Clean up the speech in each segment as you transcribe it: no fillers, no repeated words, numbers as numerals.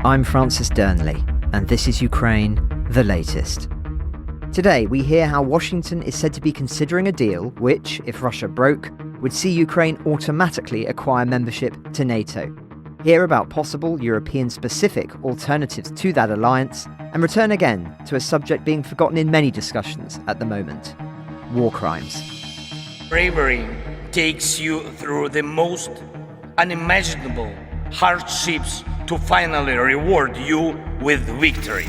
I'm Francis Dearnley, and this is Ukraine, the latest. Today, we hear how Washington is said to be considering a deal which, if Russia broke, would see Ukraine automatically acquire membership to NATO. Hear about possible European-specific alternatives to that alliance, and return again to a subject being forgotten in many discussions at the moment: war crimes. Bravery takes you through the most unimaginable hardships to finally reward you with victory.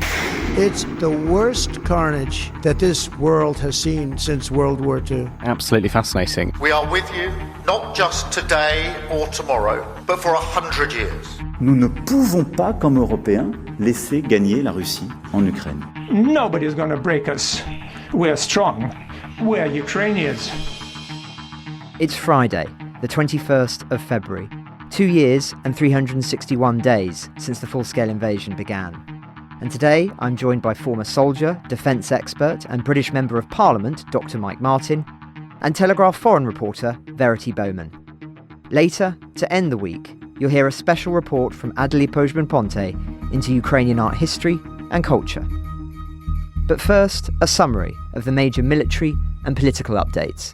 It's the worst carnage that this world has seen since World War II. Absolutely fascinating. We are with you, not just today or tomorrow, but for 100 years. Nous ne pouvons pas, comme Européens, laisser gagner la Russie en Ukraine. Nobody's going to break us. We're strong. We're Ukrainians. It's Friday, the 21st of February. 2 years and 361 days since the full-scale invasion began. And today, I'm joined by former soldier, defence expert and British Member of Parliament, Dr. Mike Martin, and Telegraph foreign reporter, Verity Bowman. Later, to end the week, you'll hear a special report from Adeli Pojman-Ponte into Ukrainian art history and culture. But first, a summary of the major military and political updates.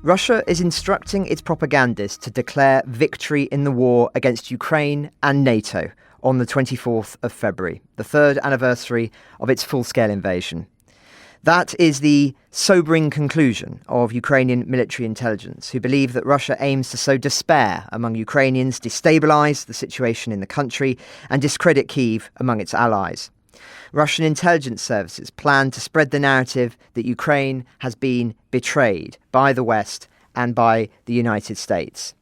Russia is instructing its propagandists to declare victory in the war against Ukraine and NATO on the 24th of February, the third anniversary of its full-scale invasion. That is the sobering conclusion of Ukrainian military intelligence, who believe that Russia aims to sow despair among Ukrainians, destabilise the situation in the country, and discredit Kyiv among its allies. Russian intelligence services plan to spread the narrative that Ukraine has been betrayed by the West and by the United States.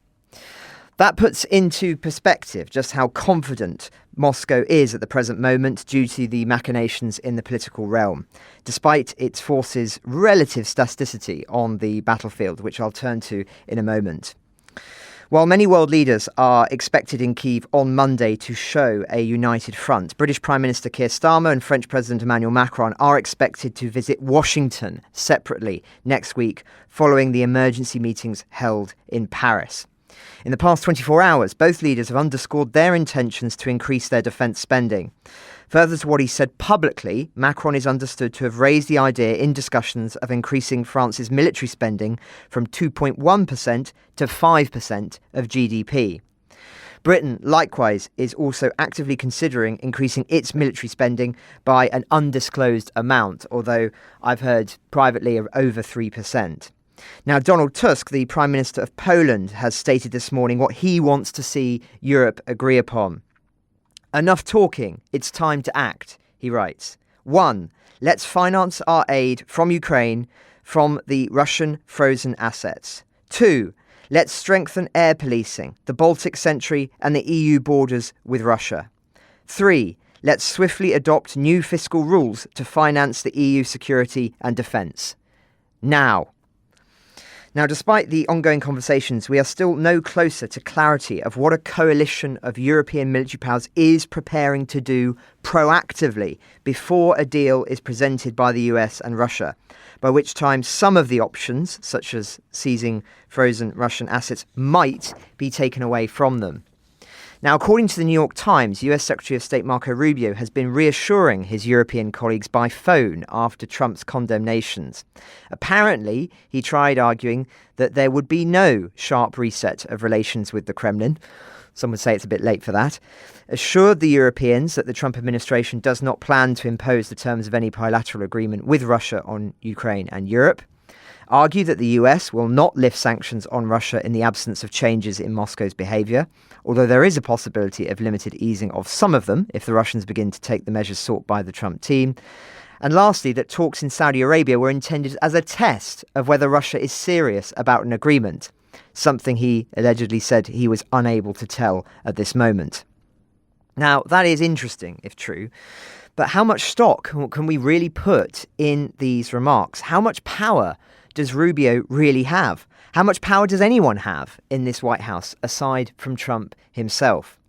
That puts into perspective just how confident Moscow is at the present moment due to the machinations in the political realm, despite its forces' relative staticity on the battlefield, which I'll turn to in a moment. While many world leaders are expected in Kyiv on Monday to show a united front, British Prime Minister Keir Starmer and French President Emmanuel Macron are expected to visit Washington separately next week following the emergency meetings held in Paris. In the past 24 hours, both leaders have underscored their intentions to increase their defence spending. Further to what he said publicly, Macron is understood to have raised the idea in discussions of increasing France's military spending from 2.1% to 5% of GDP. Britain, likewise, is also actively considering increasing its military spending by an undisclosed amount, although I've heard privately of over 3%. Now, Donald Tusk, the Prime Minister of Poland, has stated this morning what he wants to see Europe agree upon. Enough talking, it's time to act, he writes. 1. Let's finance our aid from Ukraine from the Russian frozen assets. 2. Let's strengthen air policing, the Baltic Sentry and the EU borders with Russia. 3. Let's swiftly adopt new fiscal rules to finance the EU security and defence. Now, despite the ongoing conversations, we are still no closer to clarity of what a coalition of European military powers is preparing to do proactively before a deal is presented by the US and Russia, by which time some of the options, such as seizing frozen Russian assets, might be taken away from them. Now, according to the New York Times, US Secretary of State Marco Rubio has been reassuring his European colleagues by phone after Trump's condemnations. Apparently, he tried arguing that there would be no sharp reset of relations with the Kremlin. Some would say it's a bit late for that. Assured the Europeans that the Trump administration does not plan to impose the terms of any bilateral agreement with Russia on Ukraine and Europe. Argue that the US will not lift sanctions on Russia in the absence of changes in Moscow's behaviour, although there is a possibility of limited easing of some of them if the Russians begin to take the measures sought by the Trump team. And lastly, that talks in Saudi Arabia were intended as a test of whether Russia is serious about an agreement, something he allegedly said he was unable to tell at this moment. Now, that is interesting, if true, but how much stock can we really put in these remarks? How much power does Rubio really have? How much power does anyone have in this White House, aside from Trump himself?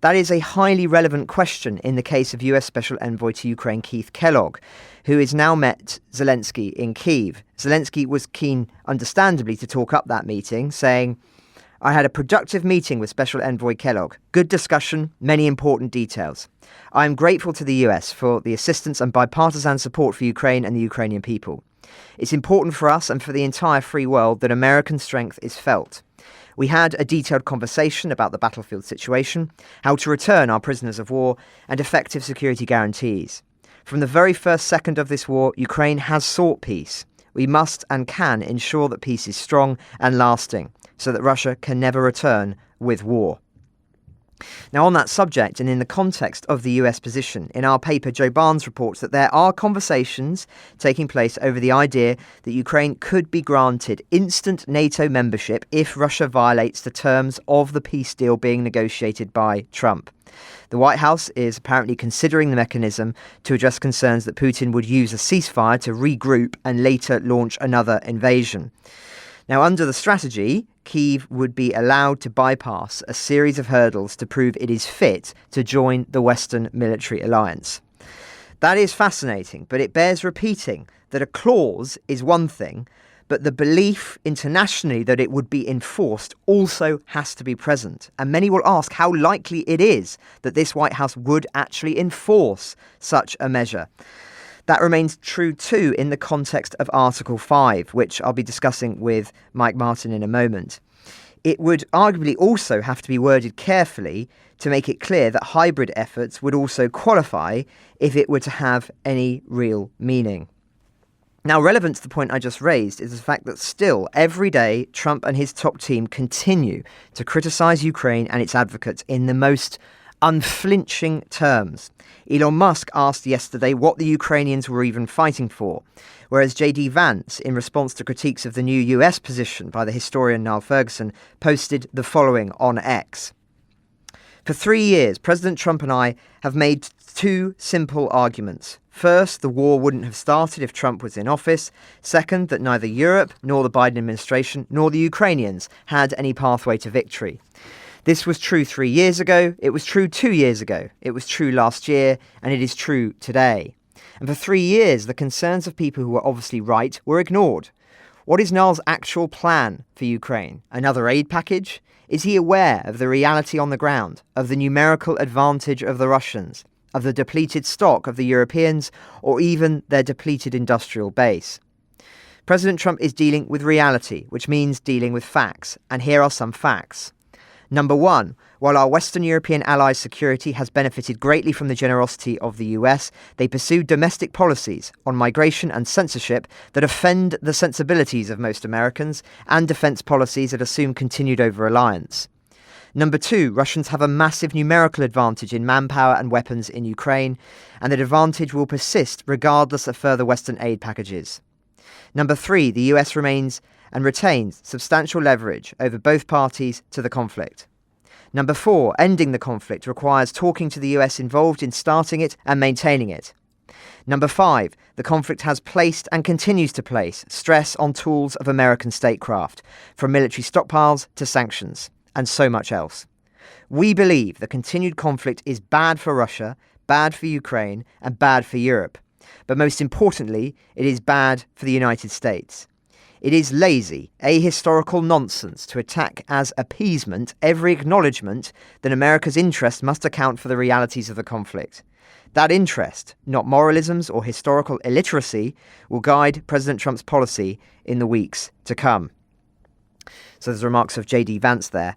That is a highly relevant question in the case of US Special Envoy to Ukraine Keith Kellogg, who has now met Zelensky in Kyiv. Zelensky was keen, understandably, to talk up that meeting, saying, I had a productive meeting with Special Envoy Kellogg. Good discussion, many important details. I am grateful to the US for the assistance and bipartisan support for Ukraine and the Ukrainian people. It's important for us and for the entire free world that American strength is felt. We had a detailed conversation about the battlefield situation, how to return our prisoners of war, and effective security guarantees. From the very first second of this war, Ukraine has sought peace. We must and can ensure that peace is strong and lasting, so that Russia can never return with war. Now, on that subject, and in the context of the US position, in our paper, Joe Barnes reports that there are conversations taking place over the idea that Ukraine could be granted instant NATO membership if Russia violates the terms of the peace deal being negotiated by Trump. The White House is apparently considering the mechanism to address concerns that Putin would use a ceasefire to regroup and later launch another invasion. Now, under the strategy, Kyiv would be allowed to bypass a series of hurdles to prove it is fit to join the Western military alliance. That is fascinating, but it bears repeating that a clause is one thing, but the belief internationally that it would be enforced also has to be present. And many will ask how likely it is that this White House would actually enforce such a measure. That remains true too in the context of Article 5, which I'll be discussing with Mike Martin in a moment. It would arguably also have to be worded carefully to make it clear that hybrid efforts would also qualify if it were to have any real meaning. Now, relevant to the point I just raised is the fact that still, every day, Trump and his top team continue to criticise Ukraine and its advocates in the most unflinching terms. Elon Musk asked yesterday what the Ukrainians were even fighting for, whereas J.D. Vance, in response to critiques of the new US position by the historian Niall Ferguson, posted the following on X. For 3 years, President Trump and I have made two simple arguments. First, the war wouldn't have started if Trump was in office. Second, that neither Europe, nor the Biden administration, nor the Ukrainians had any pathway to victory. This was true 3 years ago, it was true 2 years ago, it was true last year, and it is true today. And for 3 years, the concerns of people who were obviously right were ignored. What is Niall's actual plan for Ukraine? Another aid package? Is he aware of the reality on the ground, of the numerical advantage of the Russians, of the depleted stock of the Europeans, or even their depleted industrial base? President Trump is dealing with reality, which means dealing with facts, and here are some facts. Number one, while our Western European allies' security has benefited greatly from the generosity of the US, they pursue domestic policies on migration and censorship that offend the sensibilities of most Americans and defence policies that assume continued over-reliance. Number two, Russians have a massive numerical advantage in manpower and weapons in Ukraine, and that advantage will persist regardless of further Western aid packages. Number three, the US remains and retains substantial leverage over both parties to the conflict. Number four, ending the conflict requires talking to the US involved in starting it and maintaining it. Number five, the conflict has placed and continues to place stress on tools of American statecraft, from military stockpiles to sanctions, and so much else. We believe the continued conflict is bad for Russia, bad for Ukraine, and bad for Europe. But most importantly, it is bad for the United States. It is lazy, ahistorical nonsense to attack as appeasement every acknowledgement that America's interest must account for the realities of the conflict. That interest, not moralisms or historical illiteracy, will guide President Trump's policy in the weeks to come. So there's remarks of J.D. Vance there.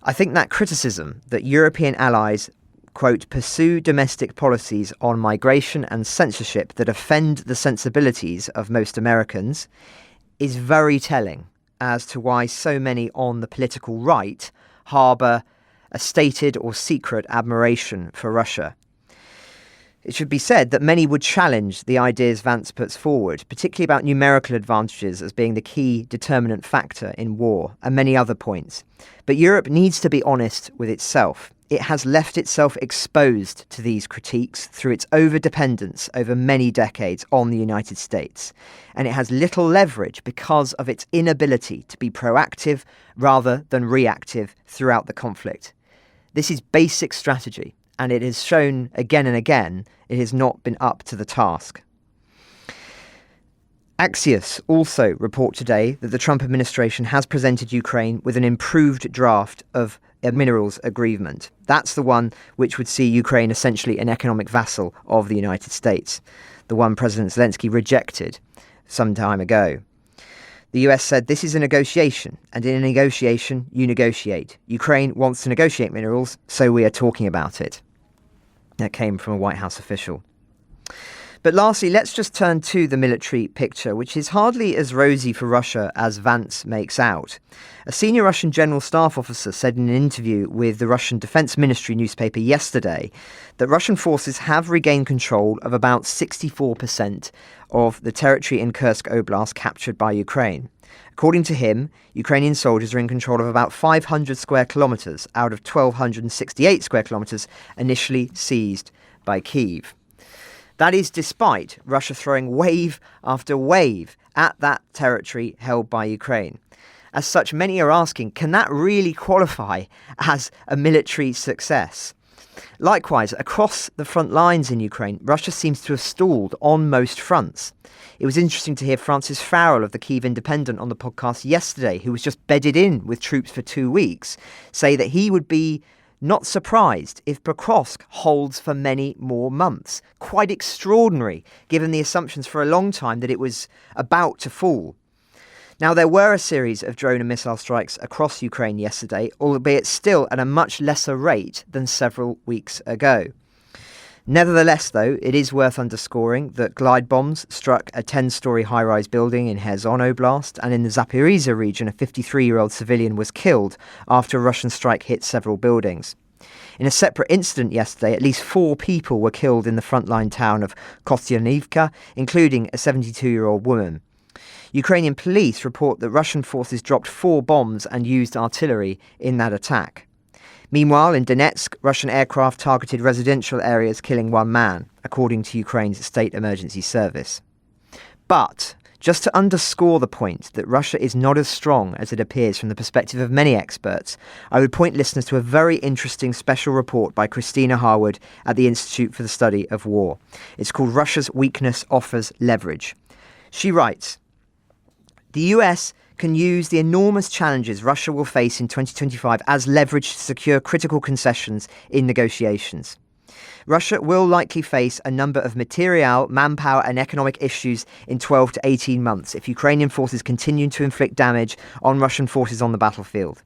I think that criticism that European allies, quote, pursue domestic policies on migration and censorship that offend the sensibilities of most Americans is very telling as to why so many on the political right harbour a stated or secret admiration for Russia. It should be said that many would challenge the ideas Vance puts forward, particularly about numerical advantages as being the key determinant factor in war, and many other points. But Europe needs to be honest with itself. It has left itself exposed to these critiques through its overdependence over many decades on the United States. And it has little leverage because of its inability to be proactive rather than reactive throughout the conflict. This is basic strategy, and it has shown again and again it has not been up to the task. Axios also report today that the Trump administration has presented Ukraine with an improved draft of a minerals agreement. That's the one which would see Ukraine essentially an economic vassal of the United States, the one President Zelensky rejected some time ago. The US said this is a negotiation, and in a negotiation, you negotiate. Ukraine wants to negotiate minerals, so we are talking about it. That came from a White House official. But lastly, let's just turn to the military picture, which is hardly as rosy for Russia as Vance makes out. A senior Russian general staff officer said in an interview with the Russian Defense Ministry newspaper yesterday that Russian forces have regained control of about 64% of the territory in Kursk Oblast captured by Ukraine. According to him, Ukrainian soldiers are in control of about 500 square kilometres out of 1,268 square kilometres initially seized by Kyiv. That is despite Russia throwing wave after wave at that territory held by Ukraine. As such, many are asking, can that really qualify as a military success? Likewise, across the front lines in Ukraine, Russia seems to have stalled on most fronts. It was interesting to hear Francis Farrell of the Kyiv Independent on the podcast yesterday, who was just bedded in with troops for 2 weeks, say that he would be not surprised if Pokrovsk holds for many more months. Quite extraordinary, given the assumptions for a long time that it was about to fall. Now, there were a series of drone and missile strikes across Ukraine yesterday, albeit still at a much lesser rate than several weeks ago. Nevertheless, though, it is worth underscoring that glide bombs struck a 10-storey high-rise building in Kherson Oblast, and in the Zaporizhzhia region, a 53-year-old civilian was killed after a Russian strike hit several buildings. In a separate incident yesterday, at least 4 people were killed in the frontline town of Kostyantynivka, including a 72-year-old woman. Ukrainian police report that Russian forces dropped 4 bombs and used artillery in that attack. Meanwhile, in Donetsk, Russian aircraft targeted residential areas, killing 1 man, according to Ukraine's state emergency service. But, just to underscore the point that Russia is not as strong as it appears from the perspective of many experts, I would point listeners to a very interesting special report by Christina Harwood at the Institute for the Study of War. It's called Russia's Weakness Offers Leverage. She writes, the US can use the enormous challenges Russia will face in 2025 as leverage to secure critical concessions in negotiations. Russia will likely face a number of material, manpower and economic issues in 12 to 18 months if Ukrainian forces continue to inflict damage on Russian forces on the battlefield.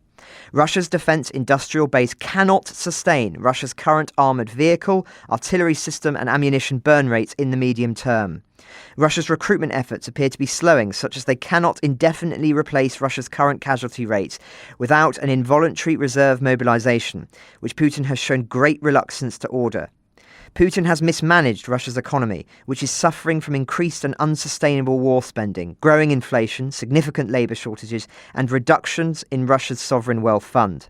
Russia's defence industrial base cannot sustain Russia's current armoured vehicle, artillery system and ammunition burn rates in the medium term. Russia's recruitment efforts appear to be slowing, such as they cannot indefinitely replace Russia's current casualty rates without an involuntary reserve mobilisation, which Putin has shown great reluctance to order. Putin has mismanaged Russia's economy, which is suffering from increased and unsustainable war spending, growing inflation, significant labour shortages, and reductions in Russia's sovereign wealth fund.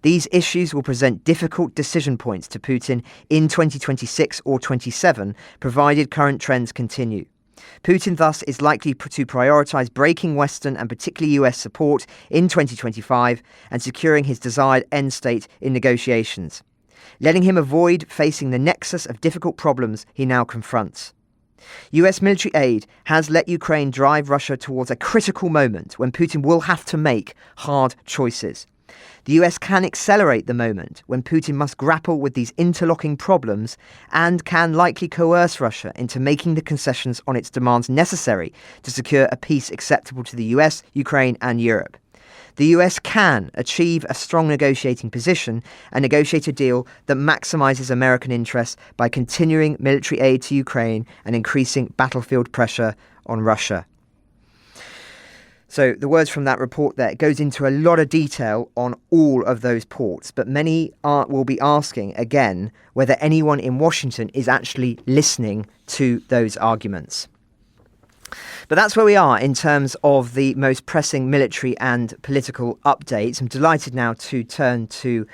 These issues will present difficult decision points to Putin in 2026 or 27, provided current trends continue. Putin thus is likely to prioritise breaking Western and particularly US support in 2025 and securing his desired end state in negotiations, letting him avoid facing the nexus of difficult problems he now confronts. US military aid has let Ukraine drive Russia towards a critical moment when Putin will have to make hard choices. The US can accelerate the moment when Putin must grapple with these interlocking problems and can likely coerce Russia into making the concessions on its demands necessary to secure a peace acceptable to the US, Ukraine and Europe. The US can achieve a strong negotiating position and negotiate a deal that maximises American interests by continuing military aid to Ukraine and increasing battlefield pressure on Russia. So the words from that report there goes into a lot of detail on all of those ports, but many will be asking again whether anyone in Washington is actually listening to those arguments. But that's where we are in terms of the most pressing military and political updates. I'm delighted now to turn to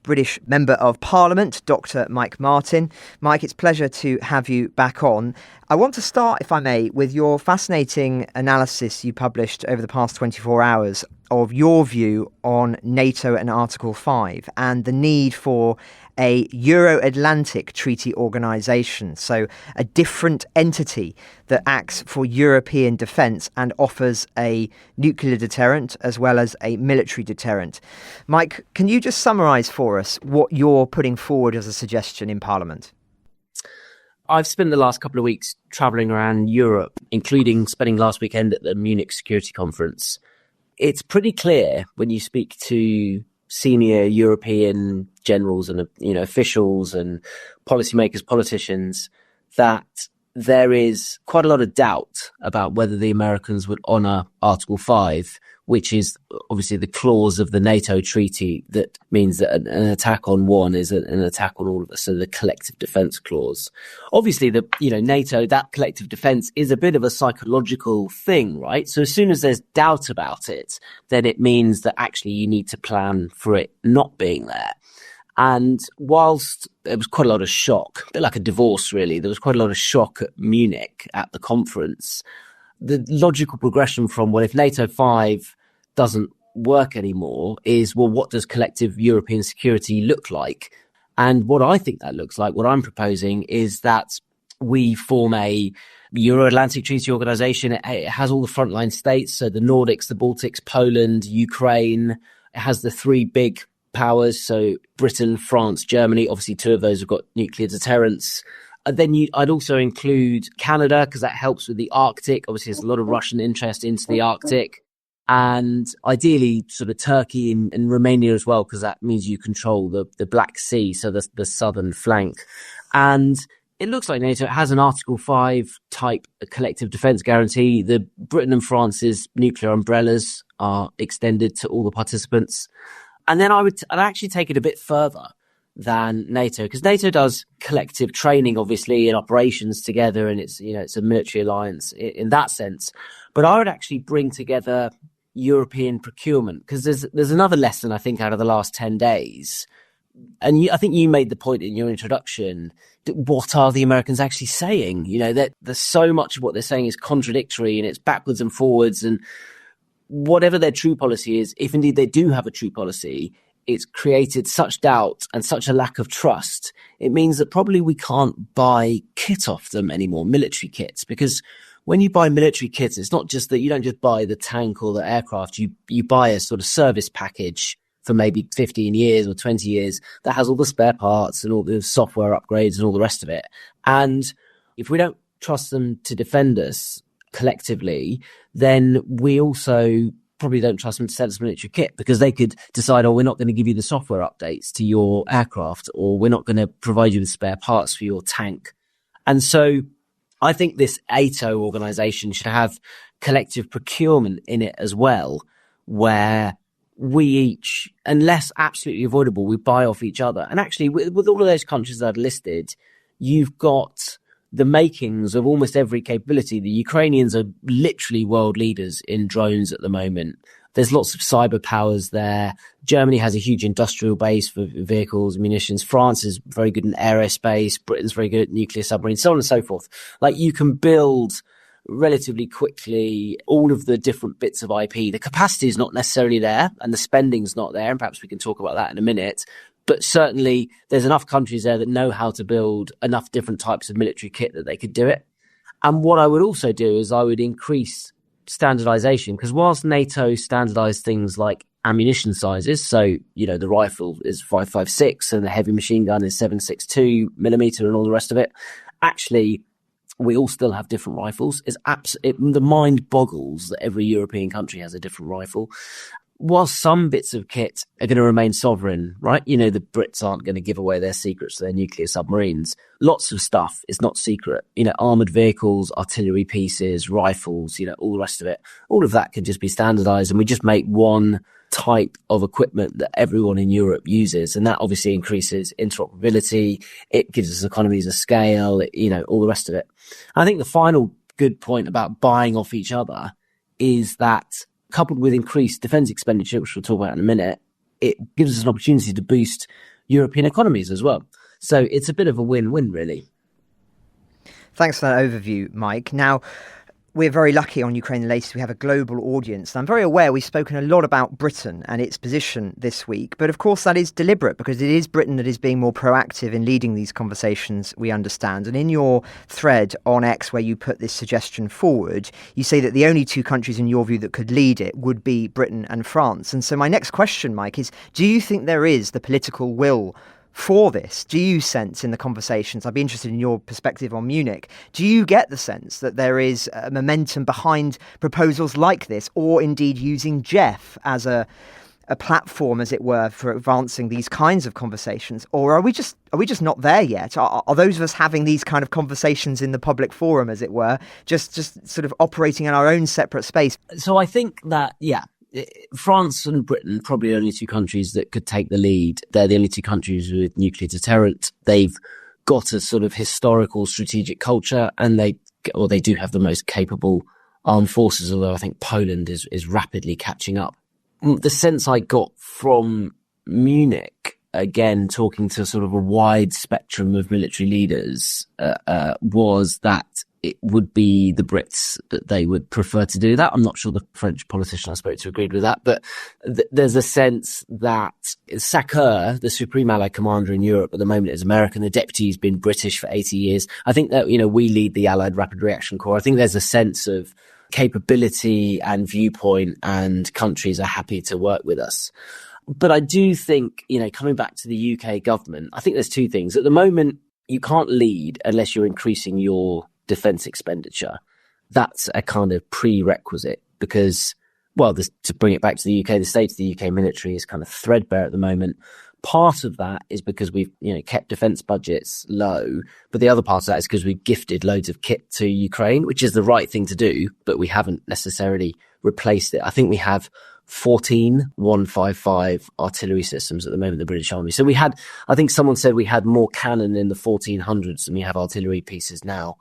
British Member of Parliament, Dr. Mike Martin. Mike, it's a pleasure to have you back on. I want to start, if I may, with your fascinating analysis you published over the past 24 hours of your view on NATO and Article 5 and the need for a Euro-Atlantic treaty organisation, so a different entity that acts for European defence and offers a nuclear deterrent as well as a military deterrent. Mike, can you just summarise for us what you're putting forward as a suggestion in Parliament? I've spent the last couple of weeks travelling around Europe, including spending last weekend at the Munich Security Conference. It's pretty clear when you speak to senior European generals and officials and policymakers, politicians, that there is quite a lot of doubt about whether the Americans would honour Article 5, which is obviously the clause of the NATO treaty that means that an attack on one is an attack on all of us. So the collective defence clause. Obviously, NATO, that collective defence is a bit of a psychological thing, right? So as soon as there's doubt about it, then it means that actually you need to plan for it not being there. And whilst there was quite a lot of shock, a bit like a divorce, really, there was quite a lot of shock at Munich at the conference. The logical progression from, well, if NATO 5 doesn't work anymore is, well, what does collective European security look like? And what I think that looks like, what I'm proposing, is that we form a Euro-Atlantic Treaty Organisation. It has all the frontline states, so the Nordics, the Baltics, Poland, Ukraine. It has the three big powers, so Britain, France, Germany. Obviously, two of those have got nuclear deterrents. Then I'd also include Canada, because that helps with the Arctic. Obviously, there's a lot of Russian interest into the Arctic. And ideally, sort of Turkey and Romania as well, because that means you control the Black Sea, so the southern flank. And it looks like NATO has an Article 5 type collective defence guarantee. The Britain and France's nuclear umbrellas are extended to all the participants. And then I'd actually take it a bit further than NATO, because NATO does collective training, obviously, in operations together, and it's a military alliance in that sense. But I would actually bring together European procurement, because there's another lesson, I think, out of the last 10 days. And I think you made the point in your introduction, that what are the Americans actually saying? That there's so much of what they're saying is contradictory, and it's backwards and forwards, and whatever their true policy is, if indeed they do have a true policy, it's created such doubt and such a lack of trust. It means that probably we can't buy kit off them anymore, military kits, because when you buy military kits, it's not just that you don't just buy the tank or the aircraft, you buy a sort of service package for maybe 15 years or 20 years that has all the spare parts and all the software upgrades and all the rest of it. And if we don't trust them to defend us collectively, then we also probably don't trust them to sell us military kit, because they could decide, we're not going to give you the software updates to your aircraft, or we're not going to provide you with spare parts for your tank. And so I think this ATO organisation should have collective procurement in it as well, where we each, unless absolutely avoidable, we buy off each other. And actually, with all of those countries that I've listed, you've got the makings of almost every capability. The Ukrainians are literally world leaders in drones at the moment. There's lots of cyber powers there. Germany has a huge industrial base for vehicles, munitions. France is very good in aerospace. Britain's very good at nuclear submarines, so on and so forth. Like, you can build relatively quickly all of the different bits of IP. The capacity is not necessarily there, and the spending's not there, and perhaps we can talk about that in a minute. But certainly there's enough countries there that know how to build enough different types of military kit that they could do it. And what I would also do is I would increase standardization, because whilst NATO standardized things like ammunition sizes, so, the rifle is 5.56 and the heavy machine gun is 7.62 millimeter and all the rest of it, actually, we all still have different rifles. The mind boggles that every European country has a different rifle. While some bits of kit are going to remain sovereign, right? The Brits aren't going to give away their secrets to their nuclear submarines. Lots of stuff is not secret. Armoured vehicles, artillery pieces, rifles, all the rest of it. All of that can just be standardised, and we just make one type of equipment that everyone in Europe uses. And that obviously increases interoperability. It gives us economies of scale, all the rest of it. I think the final good point about buying off each other is that, coupled with increased defence expenditure, which we'll talk about in a minute, it gives us an opportunity to boost European economies as well. So it's a bit of a win-win, really. Thanks for that overview, Mike. Now, we're very lucky on Ukraine the Latest. We have a global audience. And I'm very aware we've spoken a lot about Britain and its position this week. But of course, that is deliberate because it is Britain that is being more proactive in leading these conversations, we understand. And in your thread on X, where you put this suggestion forward, you say that the only two countries in your view that could lead it would be Britain and France. And so my next question, Mike, is do you think there is the political will for this? Do you sense in the conversations, I'd be interested in your perspective on Munich, do you get the sense that there is a momentum behind proposals like this, or indeed using Jeff as a platform, as it were, for advancing these kinds of conversations? Or are we just not there yet? Are those of us having these kind of conversations in the public forum, as it were, just sort of operating in our own separate space? So I think that, France and Britain, probably the only two countries that could take the lead. They're the only two countries with nuclear deterrent. They've got a sort of historical strategic culture, and they do have the most capable armed forces, although I think Poland is rapidly catching up. The sense I got from Munich, again, talking to sort of a wide spectrum of military leaders, was that it would be the Brits that they would prefer to do that. I'm not sure the French politician I spoke to agreed with that, but there's a sense that SACEUR, the Supreme Allied Commander in Europe at the moment, is American. The deputy's been British for 80 years. I think that, we lead the Allied Rapid Reaction Corps. I think there's a sense of capability and viewpoint, and countries are happy to work with us. But I do think, coming back to the UK government, I think there's two things. At the moment, you can't lead unless you're increasing your defence expenditure. That's a kind of prerequisite because, to bring it back to the UK, the state of the UK military is kind of threadbare at the moment. Part of that is because we've, kept defence budgets low, but the other part of that is because we've gifted loads of kit to Ukraine, which is the right thing to do, but we haven't necessarily replaced it. I think we have 14 155 artillery systems at the moment, the British Army. So I think someone said we had more cannon in the 1400s than we have artillery pieces now.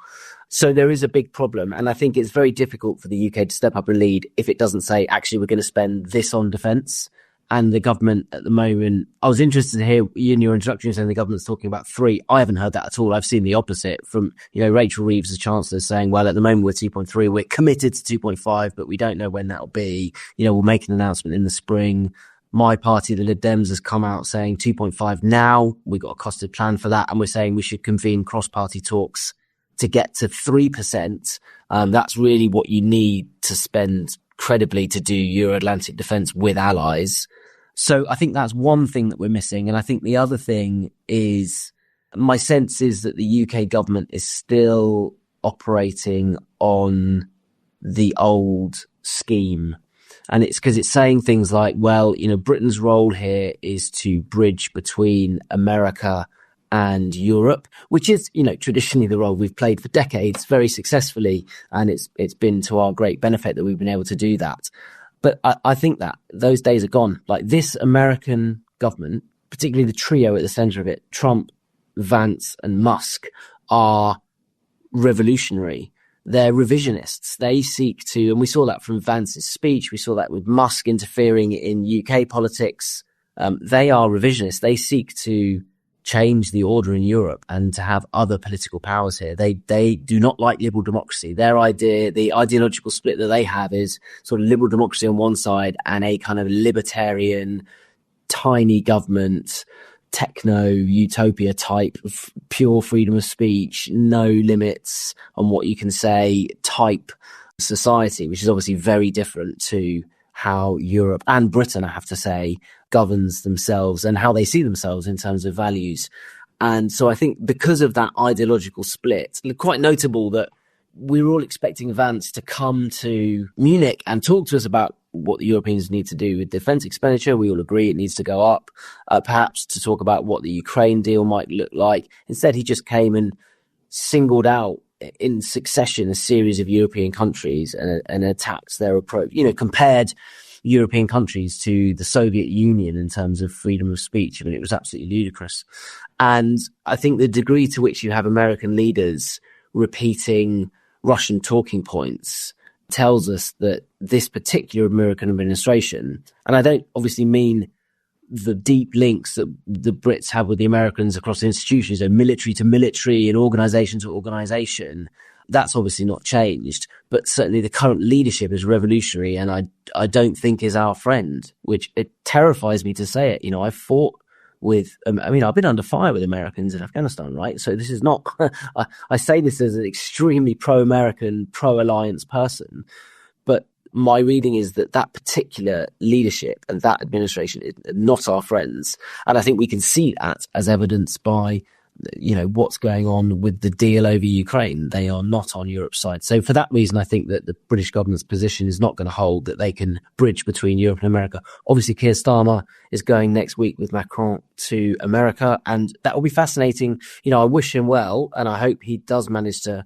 So there is a big problem. And I think it's very difficult for the UK to step up and lead if it doesn't say, actually, we're going to spend this on defence. And the government at the moment, I was interested to hear in your introduction saying the government's talking about 3. I haven't heard that at all. I've seen the opposite from, Rachel Reeves, the Chancellor, saying, well, at the moment we're 2.3, we're committed to 2.5, but we don't know when that'll be. We'll make an announcement in the spring. My party, the Lib Dems, has come out saying 2.5 now. We've got a costed plan for that. And we're saying we should convene cross-party talks to get to 3%. That's really what you need to spend credibly to do Euro-Atlantic defence with allies. So I think that's one thing that we're missing. And I think the other thing is, my sense is that the UK government is still operating on the old scheme. And it's because it's saying things like, Britain's role here is to bridge between America and Europe, which is, traditionally the role we've played for decades very successfully. And it's been to our great benefit that we've been able to do that. But I think that those days are gone. Like, this American government, particularly the trio at the center of it, Trump, Vance and Musk, are revolutionary. They're revisionists. They seek to, and we saw that from Vance's speech, we saw that with Musk interfering in UK politics. They are revisionists. They seek to change the order in Europe and to have other political powers here. They do not like liberal democracy. Their idea, the ideological split that they have, is sort of liberal democracy on one side and a kind of libertarian, tiny government, techno utopia type of pure freedom of speech, no limits on what you can say type society, which is obviously very different to how Europe and Britain, I have to say, governs themselves and how they see themselves in terms of values. And so I think because of that ideological split, it's quite notable that we were all expecting Vance to come to Munich and talk to us about what the Europeans need to do with defence expenditure. We all agree it needs to go up, perhaps to talk about what the Ukraine deal might look like. Instead, he just came and singled out in succession a series of European countries and attacked their approach, compared European countries to the Soviet Union in terms of freedom of speech. I mean, it was absolutely ludicrous. And I think the degree to which you have American leaders repeating Russian talking points tells us that this particular American administration, and I don't obviously mean the deep links that the Brits have with the Americans across institutions, so military to military and organisation to organisation, that's obviously not changed. But certainly the current leadership is revolutionary, and I don't think is our friend, which it terrifies me to say it. You know, I've fought with, I've been under fire with Americans in Afghanistan, right? So this is not, I say this as an extremely pro-American, pro-alliance person, but my reading is that that particular leadership and that administration is not our friends. And I think we can see that as evidenced by, you know, what's going on with the deal over Ukraine. They are not on Europe's side. So for that reason, I think that the British government's position is not going to hold, that they can bridge between Europe and America. Obviously, Keir Starmer is going next week with Macron to America, and that will be fascinating. You know, I wish him well, and I hope he does manage to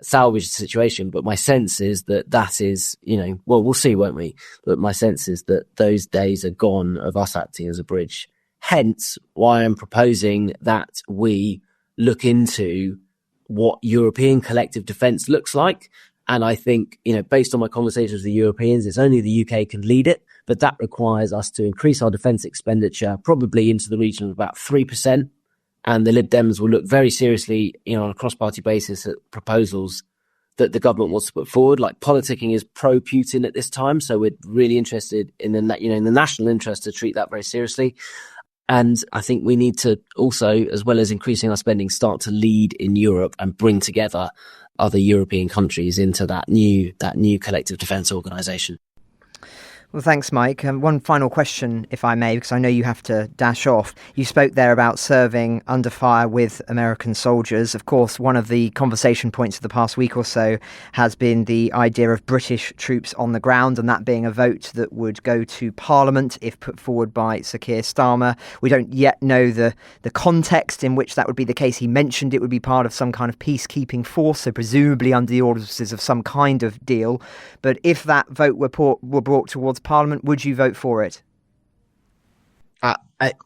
salvage the situation. But my sense is that is, you know, well, we'll see, won't we? But my sense is that those days are gone of us acting as a bridge. Hence why I'm proposing that we look into what European collective defence looks like. And I think, you know, based on my conversations with the Europeans, it's only the UK can lead it, but that requires us to increase our defence expenditure probably into the region of about 3%. And the Lib Dems will look very seriously, you know, on a cross-party basis at proposals that the government wants to put forward. Like, politicking is pro-Putin at this time, so we're really interested in the national interest to treat that very seriously. And I think we need to also, as well as increasing our spending, start to lead in Europe and bring together other European countries into that new collective defence organisation. Well, thanks, Mike. One final question, if I may, because I know you have to dash off. You spoke there about serving under fire with American soldiers. Of course, one of the conversation points of the past week or so has been the idea of British troops on the ground, and that being a vote that would go to Parliament if put forward by Sir Keir Starmer. We don't yet know the context in which that would be the case. He mentioned it would be part of some kind of peacekeeping force, so presumably under the auspices of some kind of deal. But if that vote were brought towards Parliament, would you vote for it?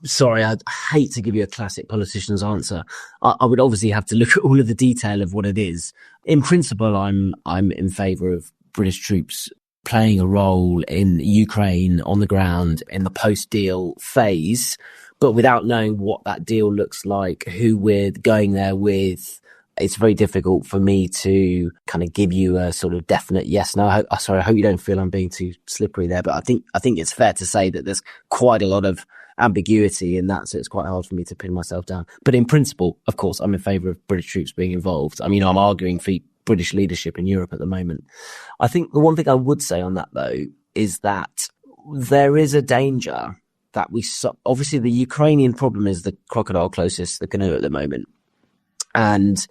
Sorry, I'd hate to give you a classic politician's answer. I would obviously have to look at all of the detail of what it is. In principle, I'm in favour of British troops playing a role in Ukraine on the ground in the post-deal phase, but without knowing what that deal looks like, who we're going there with, it's very difficult for me to kind of give you a sort of definite yes, no. I hope you don't feel I'm being too slippery there, but I think it's fair to say that there's quite a lot of ambiguity in that, so it's quite hard for me to pin myself down. But in principle, of course, I'm in favour of British troops being involved. I mean, I'm arguing for British leadership in Europe at the moment. I think the one thing I would say on that, though, is that there is a danger that obviously the Ukrainian problem is the crocodile closest the canoe at the moment. And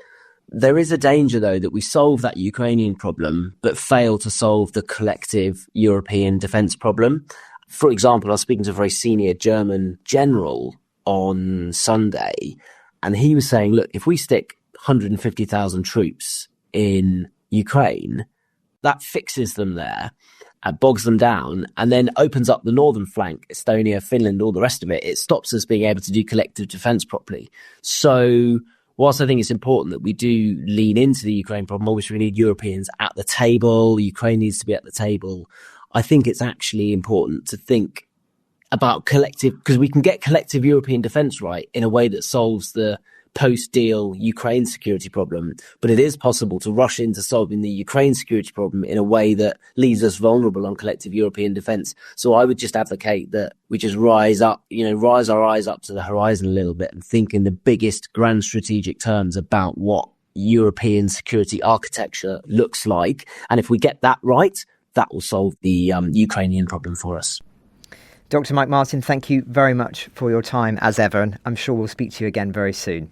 there is a danger, though, that we solve that Ukrainian problem, but fail to solve the collective European defence problem. For example, I was speaking to a very senior German general on Sunday, and he was saying, look, if we stick 150,000 troops in Ukraine, that fixes them there, bogs them down, and then opens up the northern flank, Estonia, Finland, all the rest of it. It stops us being able to do collective defence properly. So whilst I think it's important that we do lean into the Ukraine problem, obviously we need Europeans at the table, Ukraine needs to be at the table. I think it's actually important to think about collective, because we can get collective European defence right in a way that solves the post-deal Ukraine security problem. But it is possible to rush into solving the Ukraine security problem in a way that leaves us vulnerable on collective European defence. So I would just advocate that we just rise our eyes up to the horizon a little bit and think in the biggest grand strategic terms about what European security architecture looks like. And if we get that right, that will solve the Ukrainian problem for us. Dr. Mike Martin, thank you very much for your time as ever, and I'm sure we'll speak to you again very soon.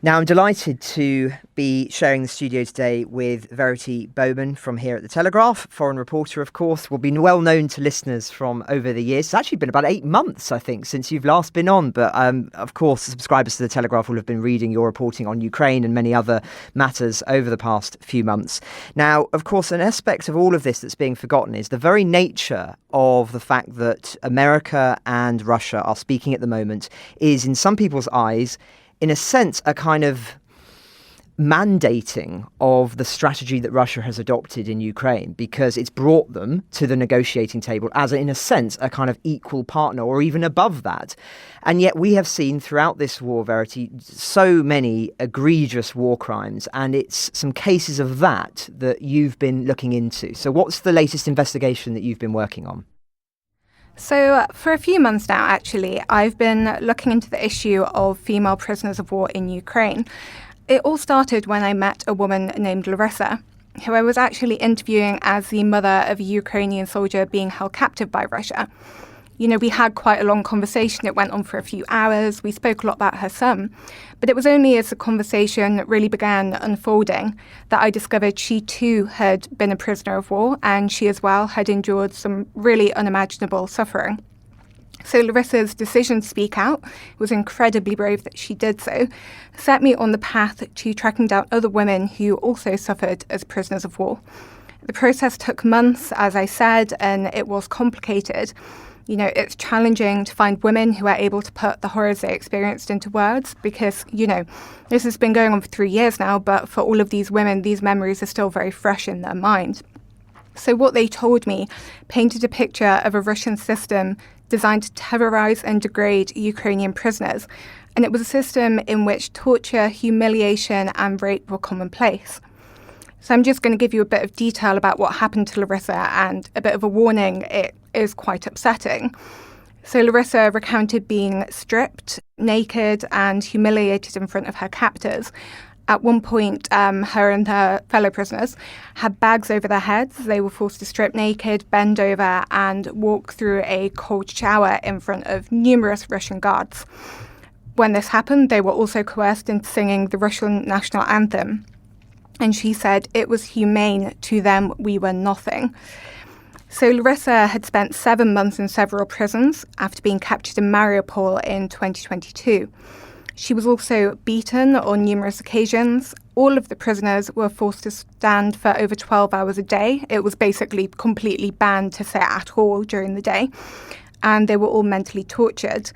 Now, I'm delighted to be sharing the studio today with Verity Bowman from here at the Telegraph, foreign reporter, of course, will be well known to listeners from over the years. It's actually been about 8 months, I think, since you've last been on. But of course, subscribers to the Telegraph will have been reading your reporting on Ukraine and many other matters over the past few months. Now, of course, an aspect of all of this that's being forgotten is the very nature of the fact that America and Russia are speaking at the moment is, in some people's eyes, in a sense, a kind of mandating of the strategy that Russia has adopted in Ukraine, because it's brought them to the negotiating table as, in a sense, a kind of equal partner or even above that. And yet we have seen throughout this war, Verity, so many egregious war crimes, and it's some cases of that you've been looking into. So what's the latest investigation that you've been working on? So for a few months now, actually, I've been looking into the issue of female prisoners of war in Ukraine. It all started when I met a woman named Larissa, who I was actually interviewing as the mother of a Ukrainian soldier being held captive by Russia. You know, we had quite a long conversation. It went on for a few hours. We spoke a lot about her son. But it was only as the conversation really began unfolding that I discovered she too had been a prisoner of war, and she as well had endured some really unimaginable suffering. So Larissa's decision to speak out was incredibly brave that she did so, set me on the path to tracking down other women who also suffered as prisoners of war. The process took months, as I said, and it was complicated. You know, it's challenging to find women who are able to put the horrors they experienced into words because, you know, this has been going on for 3 years now, but for all of these women, these memories are still very fresh in their mind. So what they told me painted a picture of a Russian system designed to terrorize and degrade Ukrainian prisoners. And it was a system in which torture, humiliation, and rape were commonplace. So I'm just going to give you a bit of detail about what happened to Larissa and a bit of a warning. It is quite upsetting. So Larissa recounted being stripped, naked, and humiliated in front of her captors. At one point, her and her fellow prisoners had bags over their heads. They were forced to strip naked, bend over, and walk through a cold shower in front of numerous Russian guards. When this happened, they were also coerced into singing the Russian national anthem. And she said, "It was humane. To them, we were nothing." So Larissa had spent 7 months in several prisons after being captured in Mariupol in 2022. She was also beaten on numerous occasions. All of the prisoners were forced to stand for over 12 hours a day. It was basically completely banned to sit at all during the day. And they were all mentally tortured.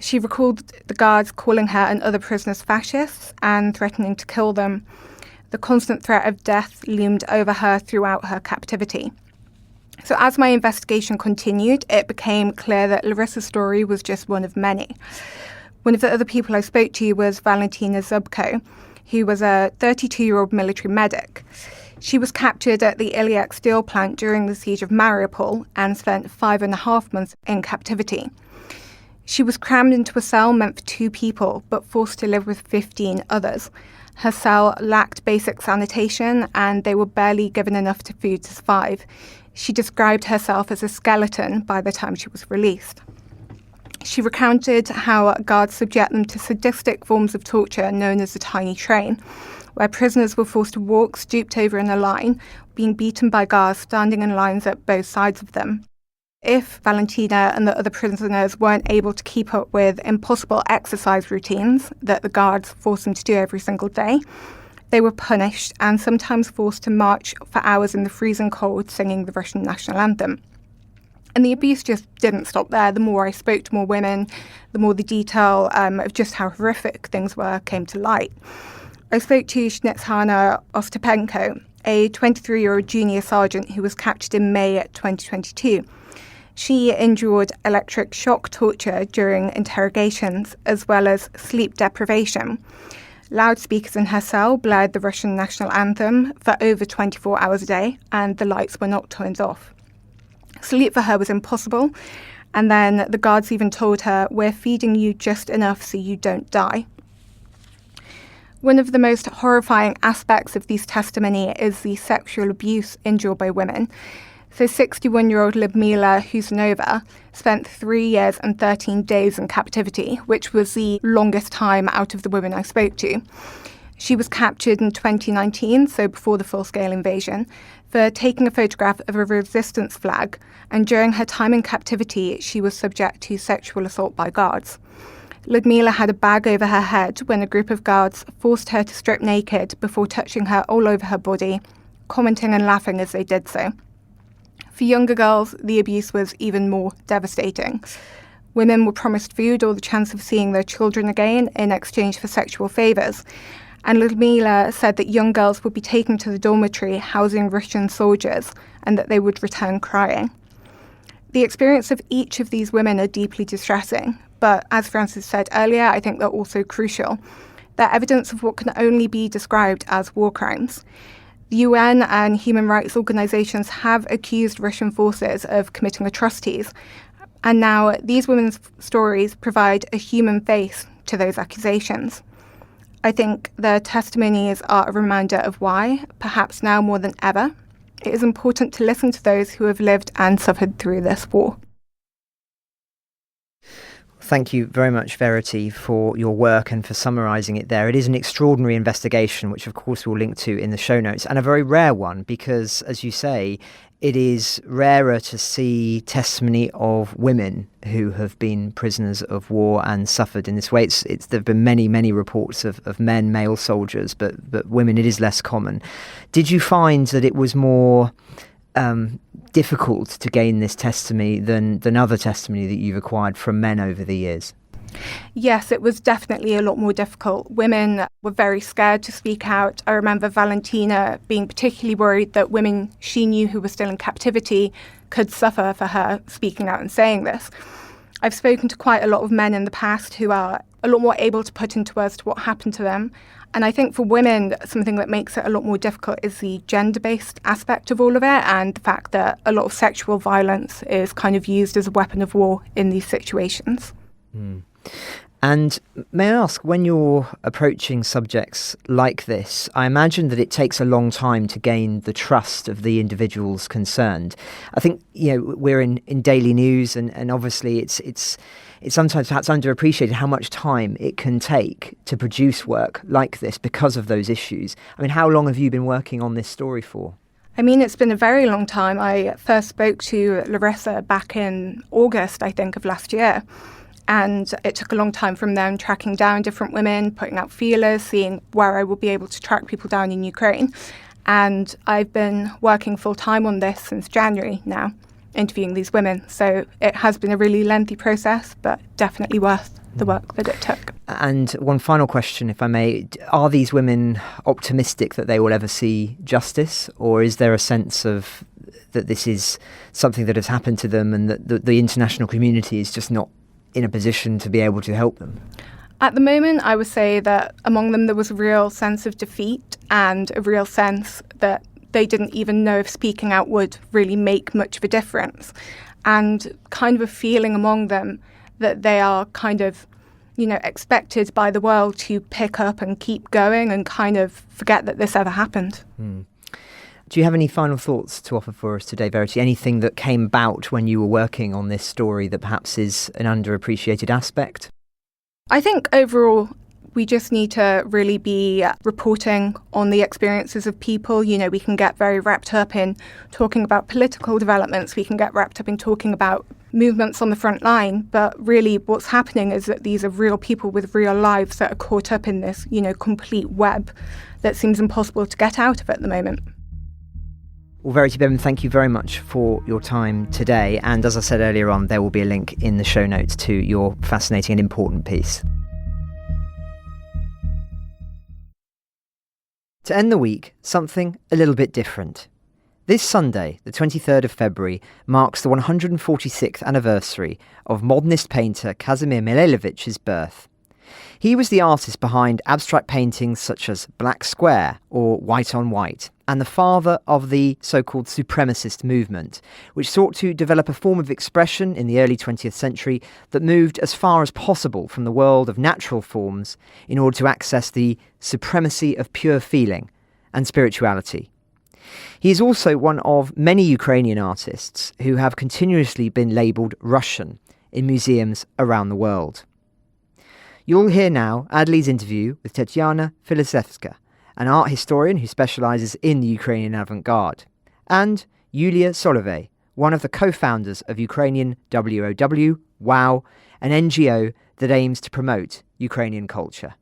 She recalled the guards calling her and other prisoners fascists and threatening to kill them. The constant threat of death loomed over her throughout her captivity. So as my investigation continued, it became clear that Larissa's story was just one of many. One of the other people I spoke to was Valentina Zubko, who was a 32-year-old military medic. She was captured at the Iliak steel plant during the siege of Mariupol and spent 5.5 months in captivity. She was crammed into a cell meant for 2 people, but forced to live with 15 others. Her cell lacked basic sanitation, and they were barely given enough food to survive. She described herself as a skeleton by the time she was released. She recounted how guards subject them to sadistic forms of torture known as the tiny train, where prisoners were forced to walk stooped over in a line, being beaten by guards standing in lines at both sides of them. If Valentina and the other prisoners weren't able to keep up with impossible exercise routines that the guards forced them to do every single day, they were punished and sometimes forced to march for hours in the freezing cold singing the Russian national anthem. And the abuse just didn't stop there. The more I spoke to more women, the more the detail of just how horrific things were came to light. I spoke to Snezhana Ostapenko, a 23-year-old junior sergeant who was captured in May 2022. She endured electric shock torture during interrogations, as well as sleep deprivation. Loudspeakers in her cell blared the Russian national anthem for over 24 hours a day, and the lights were not turned off. Sleep for her was impossible, and then the guards even told her, "We're feeding you just enough so you don't die." One of the most horrifying aspects of this testimony is the sexual abuse endured by women. So 61-year-old Lyudmila Husanova spent 3 years and 13 days in captivity, which was the longest time out of the women I spoke to. She was captured in 2019, so before the full-scale invasion, for taking a photograph of a resistance flag, and during her time in captivity, she was subject to sexual assault by guards. Lyudmila had a bag over her head when a group of guards forced her to strip naked before touching her all over her body, commenting and laughing as they did so. For younger girls, the abuse was even more devastating. Women were promised food or the chance of seeing their children again in exchange for sexual favours. And Ludmila said that young girls would be taken to the dormitory housing Russian soldiers and that they would return crying. The experience of each of these women are deeply distressing, but as Francis said earlier, I think they're also crucial. They're evidence of what can only be described as war crimes. The UN and human rights organisations have accused Russian forces of committing atrocities, and now these women's stories provide a human face to those accusations. I think their testimonies are a reminder of why, perhaps now more than ever, it is important to listen to those who have lived and suffered through this war. Thank you very much, Verity, for your work and for summarising it there. It is an extraordinary investigation, which of course we'll link to in the show notes, and a very rare one because, as you say, it is rarer to see testimony of women who have been prisoners of war and suffered in this way. There have been many reports of men, male soldiers, but women, it is less common. Did you find that it was more difficult to gain this testimony than other testimony that you've acquired from men over the years? Yes, it was definitely a lot more difficult. Women were very scared to speak out. I remember Valentina being particularly worried that women she knew who were still in captivity could suffer for her speaking out and saying this. I've spoken to quite a lot of men in the past who are a lot more able to put into words what happened to them. And I think for women, something that makes it a lot more difficult is the gender-based aspect of all of it, and the fact that a lot of sexual violence is kind of used as a weapon of war in these situations. And may I ask, when you're approaching subjects like this, I imagine that it takes a long time to gain the trust of the individuals concerned. I think, we're in daily news, and obviously it's sometimes perhaps underappreciated how much time it can take to produce work like this because of those issues. I mean, how long have you been working on this story for? I mean, it's been a very long time. I first spoke to Larissa back in August, I think, of last year. And it took a long time from then, tracking down different women, putting out feelers, seeing where I would be able to track people down in Ukraine. And I've been working full time on this since January now, interviewing these women. So it has been a really lengthy process, but definitely worth the work that it took. And one final question, if I may. Are these women optimistic that they will ever see justice? Or is there a sense of that this is something that has happened to them and that the international community is just not in a position to be able to help them? At the moment, I would say that among them there was a real sense of defeat and a real sense that they didn't even know if speaking out would really make much of a difference, and kind of a feeling among them that they are kind of, expected by the world to pick up and keep going and kind of forget that this ever happened. Do you have any final thoughts to offer for us today, Verity? Anything that came about when you were working on this story that perhaps is an underappreciated aspect? I think overall, we just need to really be reporting on the experiences of people. We can get very wrapped up in talking about political developments. We can get wrapped up in talking about movements on the front line. But really what's happening is that these are real people with real lives that are caught up in this, complete web that seems impossible to get out of at the moment. Well, Verity Bowman, thank you very much for your time today. And as I said earlier on, there will be a link in the show notes to your fascinating and important piece. To end the week, something a little bit different. This Sunday, the 23rd of February, marks the 146th anniversary of modernist painter Kazimir Milelovich's birth. He was the artist behind abstract paintings such as Black Square or White on White, and the father of the so-called supremacist movement, which sought to develop a form of expression in the early 20th century that moved as far as possible from the world of natural forms in order to access the supremacy of pure feeling and spirituality. He is also one of many Ukrainian artists who have continuously been labelled Russian in museums around the world. You'll hear now Adley's interview with Tetyana Filevska, an art historian who specialises in the Ukrainian avant-garde, and Julia Solovey, one of the co-founders of Ukrainian WOW, an NGO that aims to promote Ukrainian culture.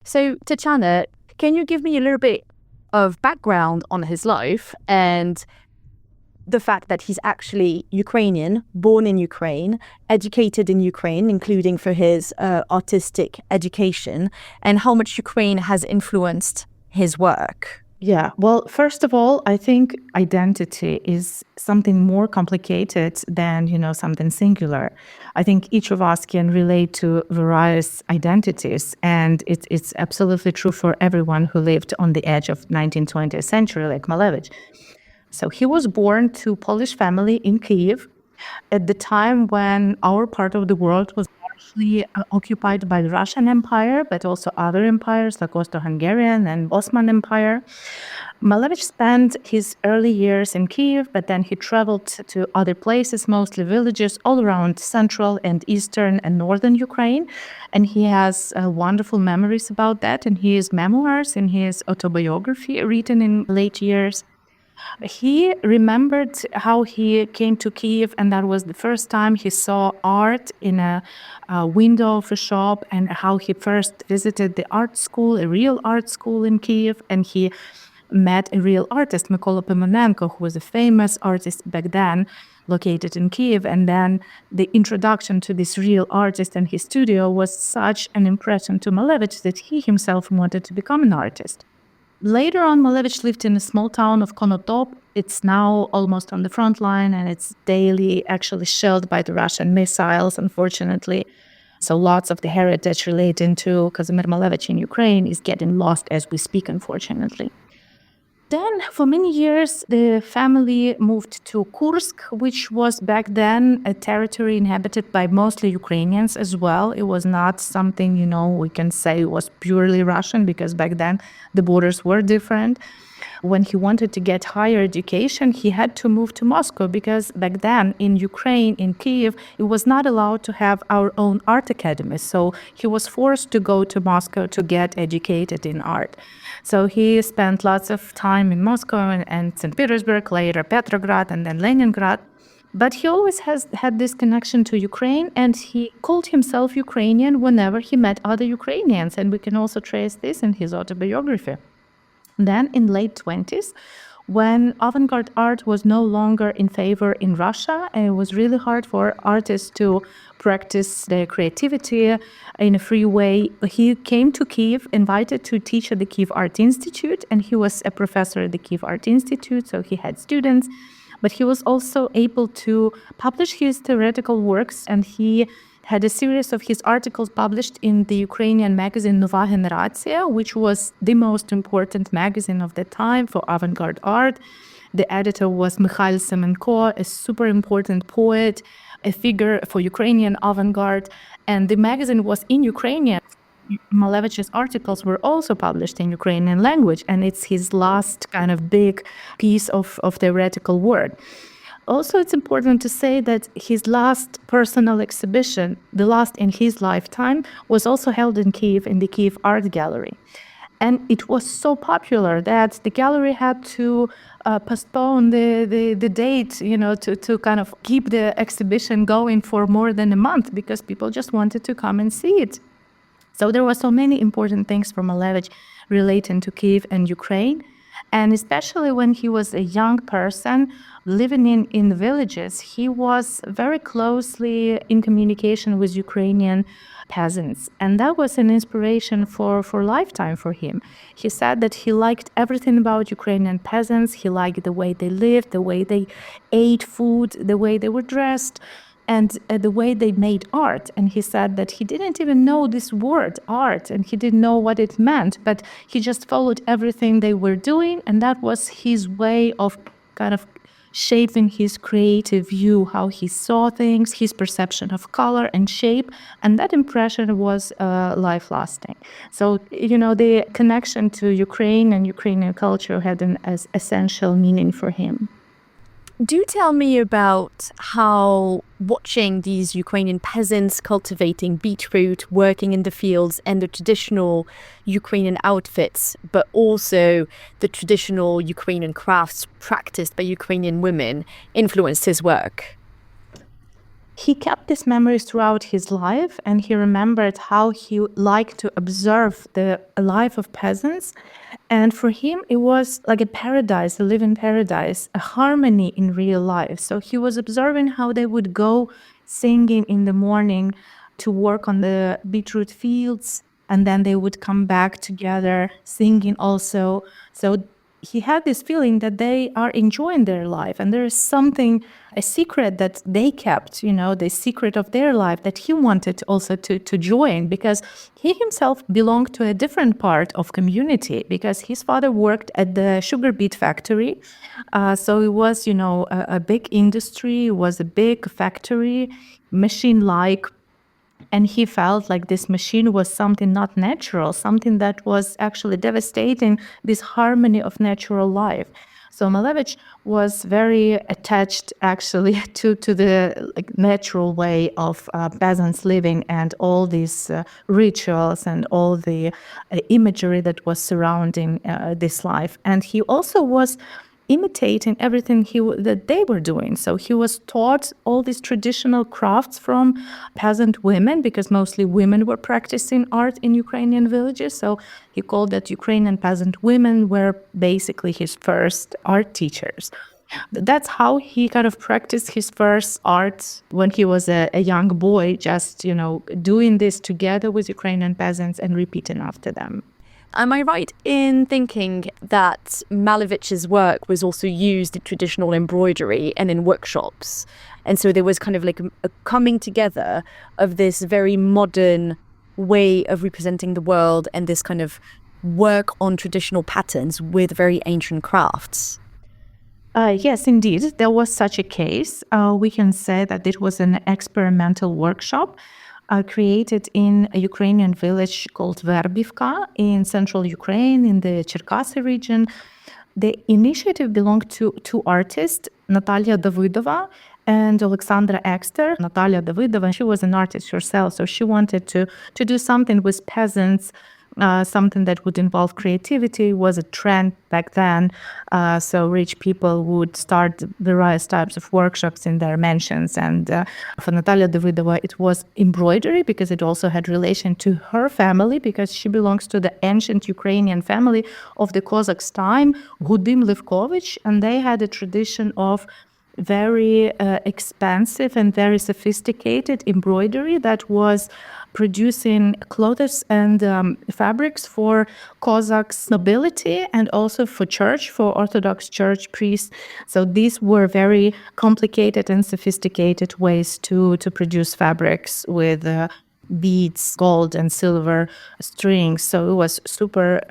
So,-- can you give me a little bit of background on his life and the fact that he's actually Ukrainian, born in Ukraine, educated in Ukraine, including for his artistic education, and how much Ukraine has influenced his work? Yeah, well, first of all, I think identity is something more complicated than, something singular. I think each of us can relate to various identities, and it's absolutely true for everyone who lived on the edge of 19th, 20th century, like Malevich. So he was born to Polish family in Kyiv at the time when our part of the world was largely occupied by the Russian Empire, but also other empires like Austro-Hungarian and Ottoman Empire. Malevich spent his early years in Kyiv, but then he traveled to other places, mostly villages all around central and eastern and northern Ukraine. And he has wonderful memories about that in his memoirs, in his autobiography written in late years. He remembered how he came to Kyiv, and that was the first time he saw art in a window of a shop, and how he first visited the art school, a real art school in Kyiv, and he met a real artist, Mykola Pimonenko, who was a famous artist back then, located in Kyiv. And then the introduction to this real artist and his studio was such an impression to Malevich that he himself wanted to become an artist. Later on, Malevich lived in a small town of Konotop. It's now almost on the front line, and it's daily actually shelled by the Russian missiles, unfortunately. So lots of the heritage relating to Kazimir Malevich in Ukraine is getting lost as we speak, unfortunately. Then, for many years, the family moved to Kursk, which was back then a territory inhabited by mostly Ukrainians as well. It was not something, we can say was purely Russian, because back then the borders were different. When he wanted to get higher education, he had to move to Moscow, because back then in Ukraine, in Kyiv, it was not allowed to have our own art academy. So he was forced to go to Moscow to get educated in art. So he spent lots of time in Moscow and St. Petersburg, later Petrograd, and then Leningrad. But he always has had this connection to Ukraine, and he called himself Ukrainian whenever he met other Ukrainians. And we can also trace this in his autobiography. Then in late 20s, when avant-garde art was no longer in favor in Russia, and it was really hard for artists to practice their creativity in a free way, he came to Kyiv, invited to teach at the Kyiv Art Institute, and he was a professor at the Kyiv Art Institute, so he had students. But he was also able to publish his theoretical works, and he had a series of his articles published in the Ukrainian magazine Nova Generatsiya, which was the most important magazine of the time for avant-garde art. The editor was Mikhail Semenko, a super important poet, a figure for Ukrainian avant-garde, and the magazine was in Ukrainian. Malevich's articles were also published in Ukrainian language, and it's his last kind of big piece of theoretical work. Also, it's important to say that his last personal exhibition, the last in his lifetime, was also held in Kyiv, in the Kyiv Art Gallery. And it was so popular that the gallery had to postpone the date, to kind of keep the exhibition going for more than a month, because people just wanted to come and see it. So there were so many important things for Malevich relating to Kyiv and Ukraine. And especially when he was a young person living in the villages, he was very closely in communication with Ukrainian peasants. And that was an inspiration for lifetime for him. He said that he liked everything about Ukrainian peasants. He liked the way they lived, the way they ate food, the way they were dressed, and the way they made art. And he said that he didn't even know this word, art, and he didn't know what it meant, but he just followed everything they were doing, and that was his way of kind of shaping his creative view, how he saw things, his perception of color and shape, and that impression was life-lasting. So, the connection to Ukraine and Ukrainian culture had an essential meaning for him. Do tell me about how watching these Ukrainian peasants cultivating beetroot, working in the fields, and the traditional Ukrainian outfits, but also the traditional Ukrainian crafts practiced by Ukrainian women influenced his work. He kept these memories throughout his life, and he remembered how he liked to observe the life of peasants. And for him, it was like a paradise, a living paradise, a harmony in real life. So he was observing how they would go singing in the morning to work on the beetroot fields, and then they would come back together singing also. So he had this feeling that they are enjoying their life, and there is something, a secret that they kept, the secret of their life that he wanted also to join, because he himself belonged to a different part of community, because his father worked at the sugar beet factory. So it was, a big industry, it was a big factory, machine-like. And he felt like this machine was something not natural, something that was actually devastating this harmony of natural life. So Malevich was very attached actually to the natural way of peasants living, and all these rituals and all the imagery that was surrounding this life. And he also was imitating everything that they were doing. So he was taught all these traditional crafts from peasant women, because mostly women were practicing art in Ukrainian villages. So he called that Ukrainian peasant women were basically his first art teachers. That's how he kind of practiced his first art when he was a young boy, just, doing this together with Ukrainian peasants and repeating after them. Am I right in thinking that Malevich's work was also used in traditional embroidery and in workshops? And so there was kind of like a coming together of this very modern way of representing the world and this kind of work on traditional patterns with very ancient crafts. Yes, indeed, there was such a case. We can say that it was an experimental workshop created in a Ukrainian village called Verbivka in central Ukraine, in the Cherkasy region. The initiative belonged to two artists, Natalia Davydova and Alexandra Ekster. Natalia Davydova, she was an artist herself, so she wanted to do something with peasants, something that would involve creativity. It was a trend back then. So rich people would start various types of workshops in their mansions. And for Natalia Davydova, it was embroidery, because it also had relation to her family, because she belongs to the ancient Ukrainian family of the Cossacks' time, Gudim Levkovich, and they had a tradition of very expensive and very sophisticated embroidery that was producing clothes and fabrics for Cossacks nobility and also for church, for Orthodox church priests. So these were very complicated and sophisticated ways to produce fabrics with beads, gold and silver strings. So it was super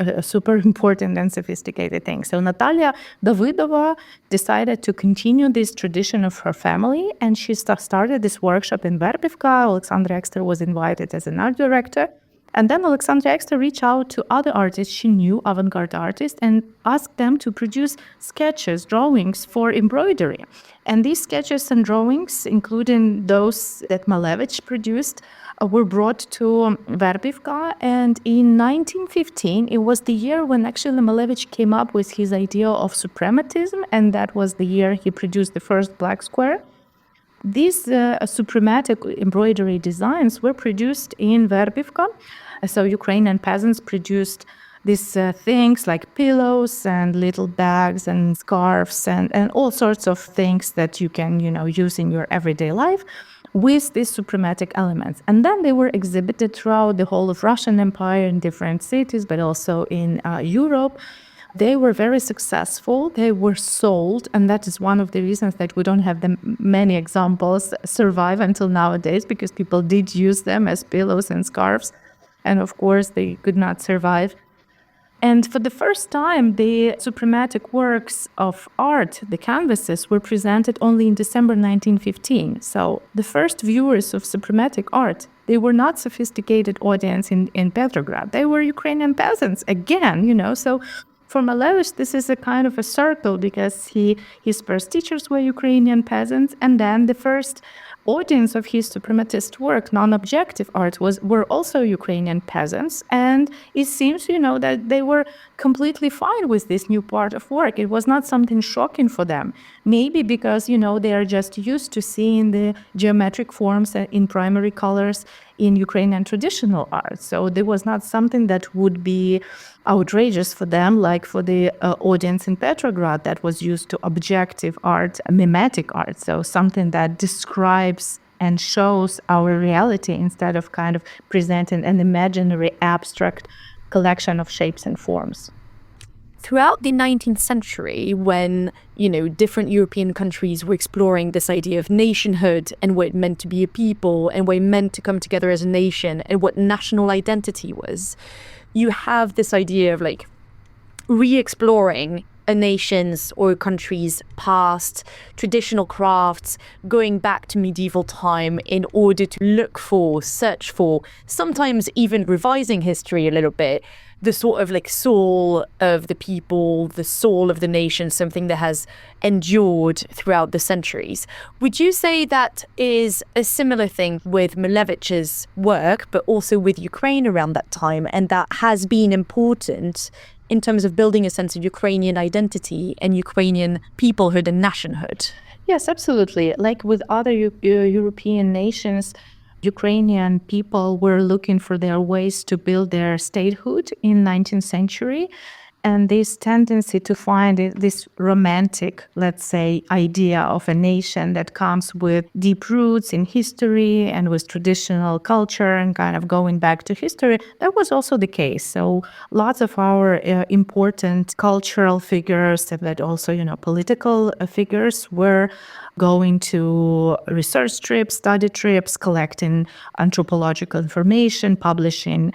important and sophisticated thing. So Natalia Davydova decided to continue this tradition of her family, and she started this workshop in Verbivka. Alexandra Ekster was invited as an art director. And then Alexandra Ekster reached out to other artists she knew, avant-garde artists, and asked them to produce sketches, drawings for embroidery. And these sketches and drawings, including those that Malevich produced, were brought to Verbivka. And in 1915, it was the year when actually Malevich came up with his idea of suprematism, and that was the year he produced the first black square. These suprematic embroidery designs were produced in Verbivka. So Ukrainian peasants produced these things like pillows and little bags and scarves and all sorts of things that you can, use in your everyday life with these suprematic elements. And then they were exhibited throughout the whole of Russian Empire in different cities, but also in Europe. They were very successful. They were sold, and that is one of the reasons that we don't have many examples survive until nowadays, because people did use them as pillows and scarves, and of course they could not survive. And for the first time, the suprematic works of art, the canvases, were presented only in December 1915. So the first viewers of suprematic art, they were not sophisticated audience in Petrograd. They were Ukrainian peasants again, So for Malevich, this is a kind of a circle, because his first teachers were Ukrainian peasants, and then the first audience of his suprematist work, non-objective art, were also Ukrainian peasants. And it seems, that they were completely fine with this new part of work. It was not something shocking for them. Maybe because, they are just used to seeing the geometric forms in primary colors in Ukrainian traditional art. So there was not something that would be outrageous for them, like for the audience in Petrograd that was used to objective art, mimetic art. So something that describes and shows our reality instead of kind of presenting an imaginary abstract collection of shapes and forms. Throughout the 19th century, when, different European countries were exploring this idea of nationhood and what it meant to be a people and what it meant to come together as a nation and what national identity was, you have this idea of re-exploring a nation's or a country's past, traditional crafts, going back to medieval time in order to look for, search for, sometimes even revising history a little bit, the sort of soul of the people, the soul of the nation, something that has endured throughout the centuries. Would you say that is a similar thing with Malevich's work, but also with Ukraine around that time, and that has been important in terms of building a sense of Ukrainian identity and Ukrainian peoplehood and nationhood? Yes, absolutely. Like with other European nations, Ukrainian people were looking for their ways to build their statehood in 19th century. And this tendency to find this romantic, let's say, idea of a nation that comes with deep roots in history and with traditional culture and kind of going back to history, that was also the case. So lots of our important cultural figures and that also, political figures were going to research trips, study trips, collecting anthropological information, publishing,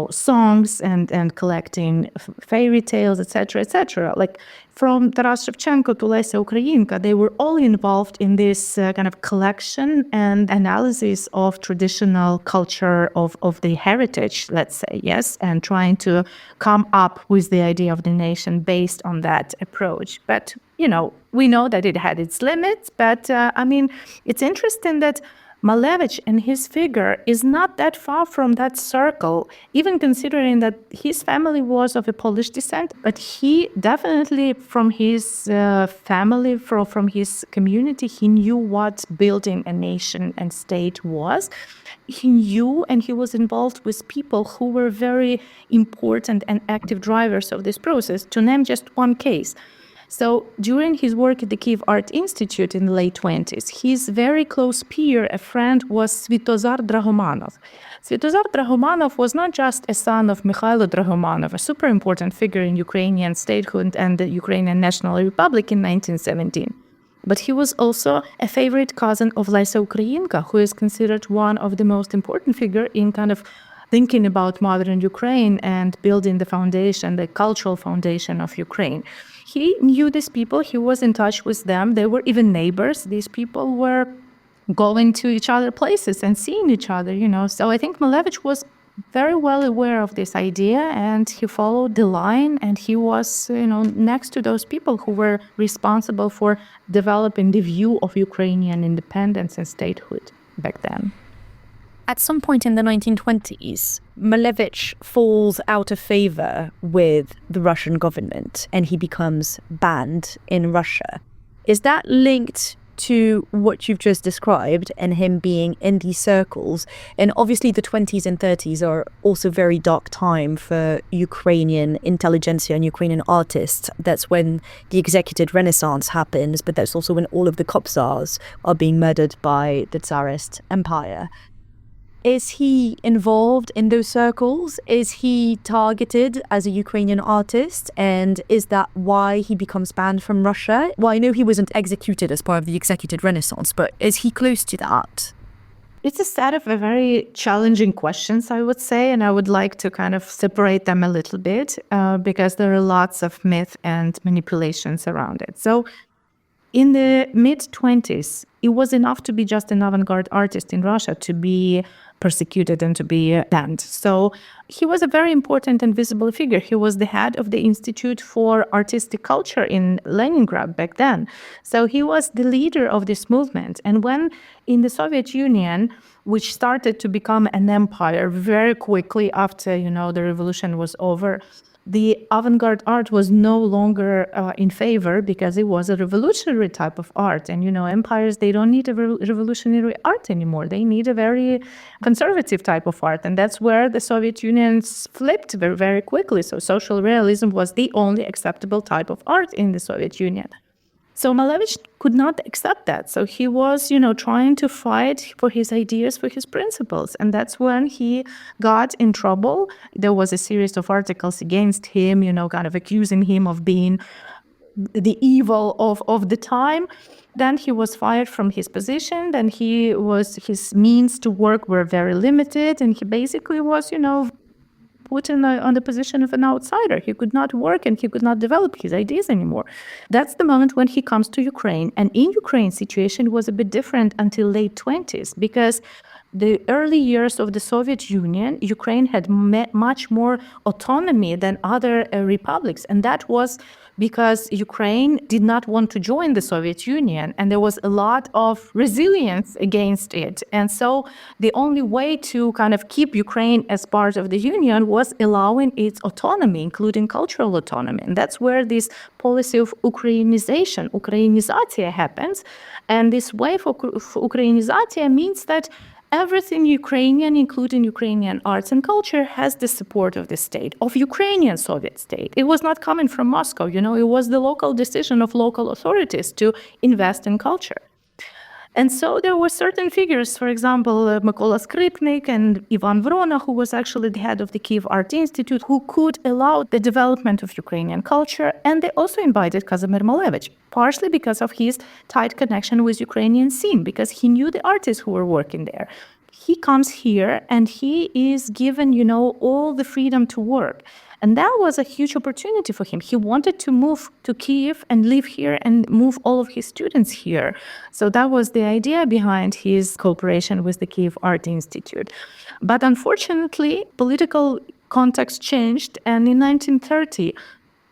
songs and collecting fairy tales, etc., etc. Like from Taras Shevchenko to Lesya Ukrainka, they were all involved in this kind of collection and analysis of traditional culture of the heritage, let's say, yes, and trying to come up with the idea of the nation based on that approach. But, we know that it had its limits, but it's interesting that Malevich and his figure is not that far from that circle, even considering that his family was of a Polish descent, but he definitely, from his family, from his community, he knew what building a nation and state was. He knew and he was involved with people who were very important and active drivers of this process. To name just one case. So during his work at the Kyiv Art Institute in the late 20s, his very close peer, a friend, was Sviatozar Drahomanov. Sviatozar Drahomanov was not just a son of Mikhailo Drahomanov, a super important figure in Ukrainian statehood and the Ukrainian National Republic in 1917. But he was also a favorite cousin of Lesya Ukrainka, who is considered one of the most important figures in kind of thinking about modern Ukraine and building the foundation, the cultural foundation of Ukraine. He knew these people, he was in touch with them, they were even neighbors. These people were going to each other places and seeing each other, So I think Malevich was very well aware of this idea and he followed the line and he was, next to those people who were responsible for developing the view of Ukrainian independence and statehood back then. At some point in the 1920s, Malevich falls out of favor with the Russian government and he becomes banned in Russia. Is that linked to what you've just described and him being in these circles? And obviously the 20s and 30s are also very dark time for Ukrainian intelligentsia and Ukrainian artists. That's when the executive renaissance happens, but that's also when all of the Kobzars are being murdered by the Tsarist Empire. Is he involved in those circles? Is he targeted as a Ukrainian artist? And is that why he becomes banned from Russia? Well, I know he wasn't executed as part of the executive renaissance, but is he close to that? It's a set of very challenging questions, I would say, and I would like to kind of separate them a little bit because there are lots of myth and manipulations around it. So in the mid-20s, it was enough to be just an avant-garde artist in Russia, to be persecuted and to be banned. So he was a very important and visible figure. He was the head of the Institute for Artistic Culture in Leningrad back then. So he was the leader of this movement. And when in the Soviet Union, which started to become an empire very quickly after, the revolution was over, the avant-garde art was no longer in favor because it was a revolutionary type of art. And, empires, they don't need a revolutionary art anymore. They need a very conservative type of art. And that's where the Soviet Union flipped very, very quickly. So social realism was the only acceptable type of art in the Soviet Union. So Malevich could not accept that. So he was, trying to fight for his ideas, for his principles. And that's when he got in trouble. There was a series of articles against him, kind of accusing him of being the evil of the time. Then he was fired from his position. Then his means to work were very limited. And he basically was, put on the position of an outsider. He could not work and he could not develop his ideas anymore. That's the moment when he comes to Ukraine. And in Ukraine, situation was a bit different until late 20s, because the early years of the Soviet Union, Ukraine had much more autonomy than other republics. And that was because Ukraine did not want to join the Soviet Union. And there was a lot of resilience against it. And so the only way to kind of keep Ukraine as part of the Union was allowing its autonomy, including cultural autonomy. And that's where this policy of Ukrainizatia happens. And this wave of Ukrainizatia means that everything Ukrainian, including Ukrainian arts and culture, has the support of the state, of Ukrainian Soviet state. It was not coming from Moscow, it was the local decision of local authorities to invest in culture. And so there were certain figures, for example, Mykola Skripnik and Ivan Vrona, who was actually the head of the Kyiv Art Institute, who could allow the development of Ukrainian culture. And they also invited Kazimir Malevich, partially because of his tight connection with Ukrainian scene, because he knew the artists who were working there. He comes here and he is given, all the freedom to work. And that was a huge opportunity for him. He wanted to move to Kyiv and live here and move all of his students here. So that was the idea behind his cooperation with the Kyiv Art Institute. But unfortunately, political context changed. And in 1930,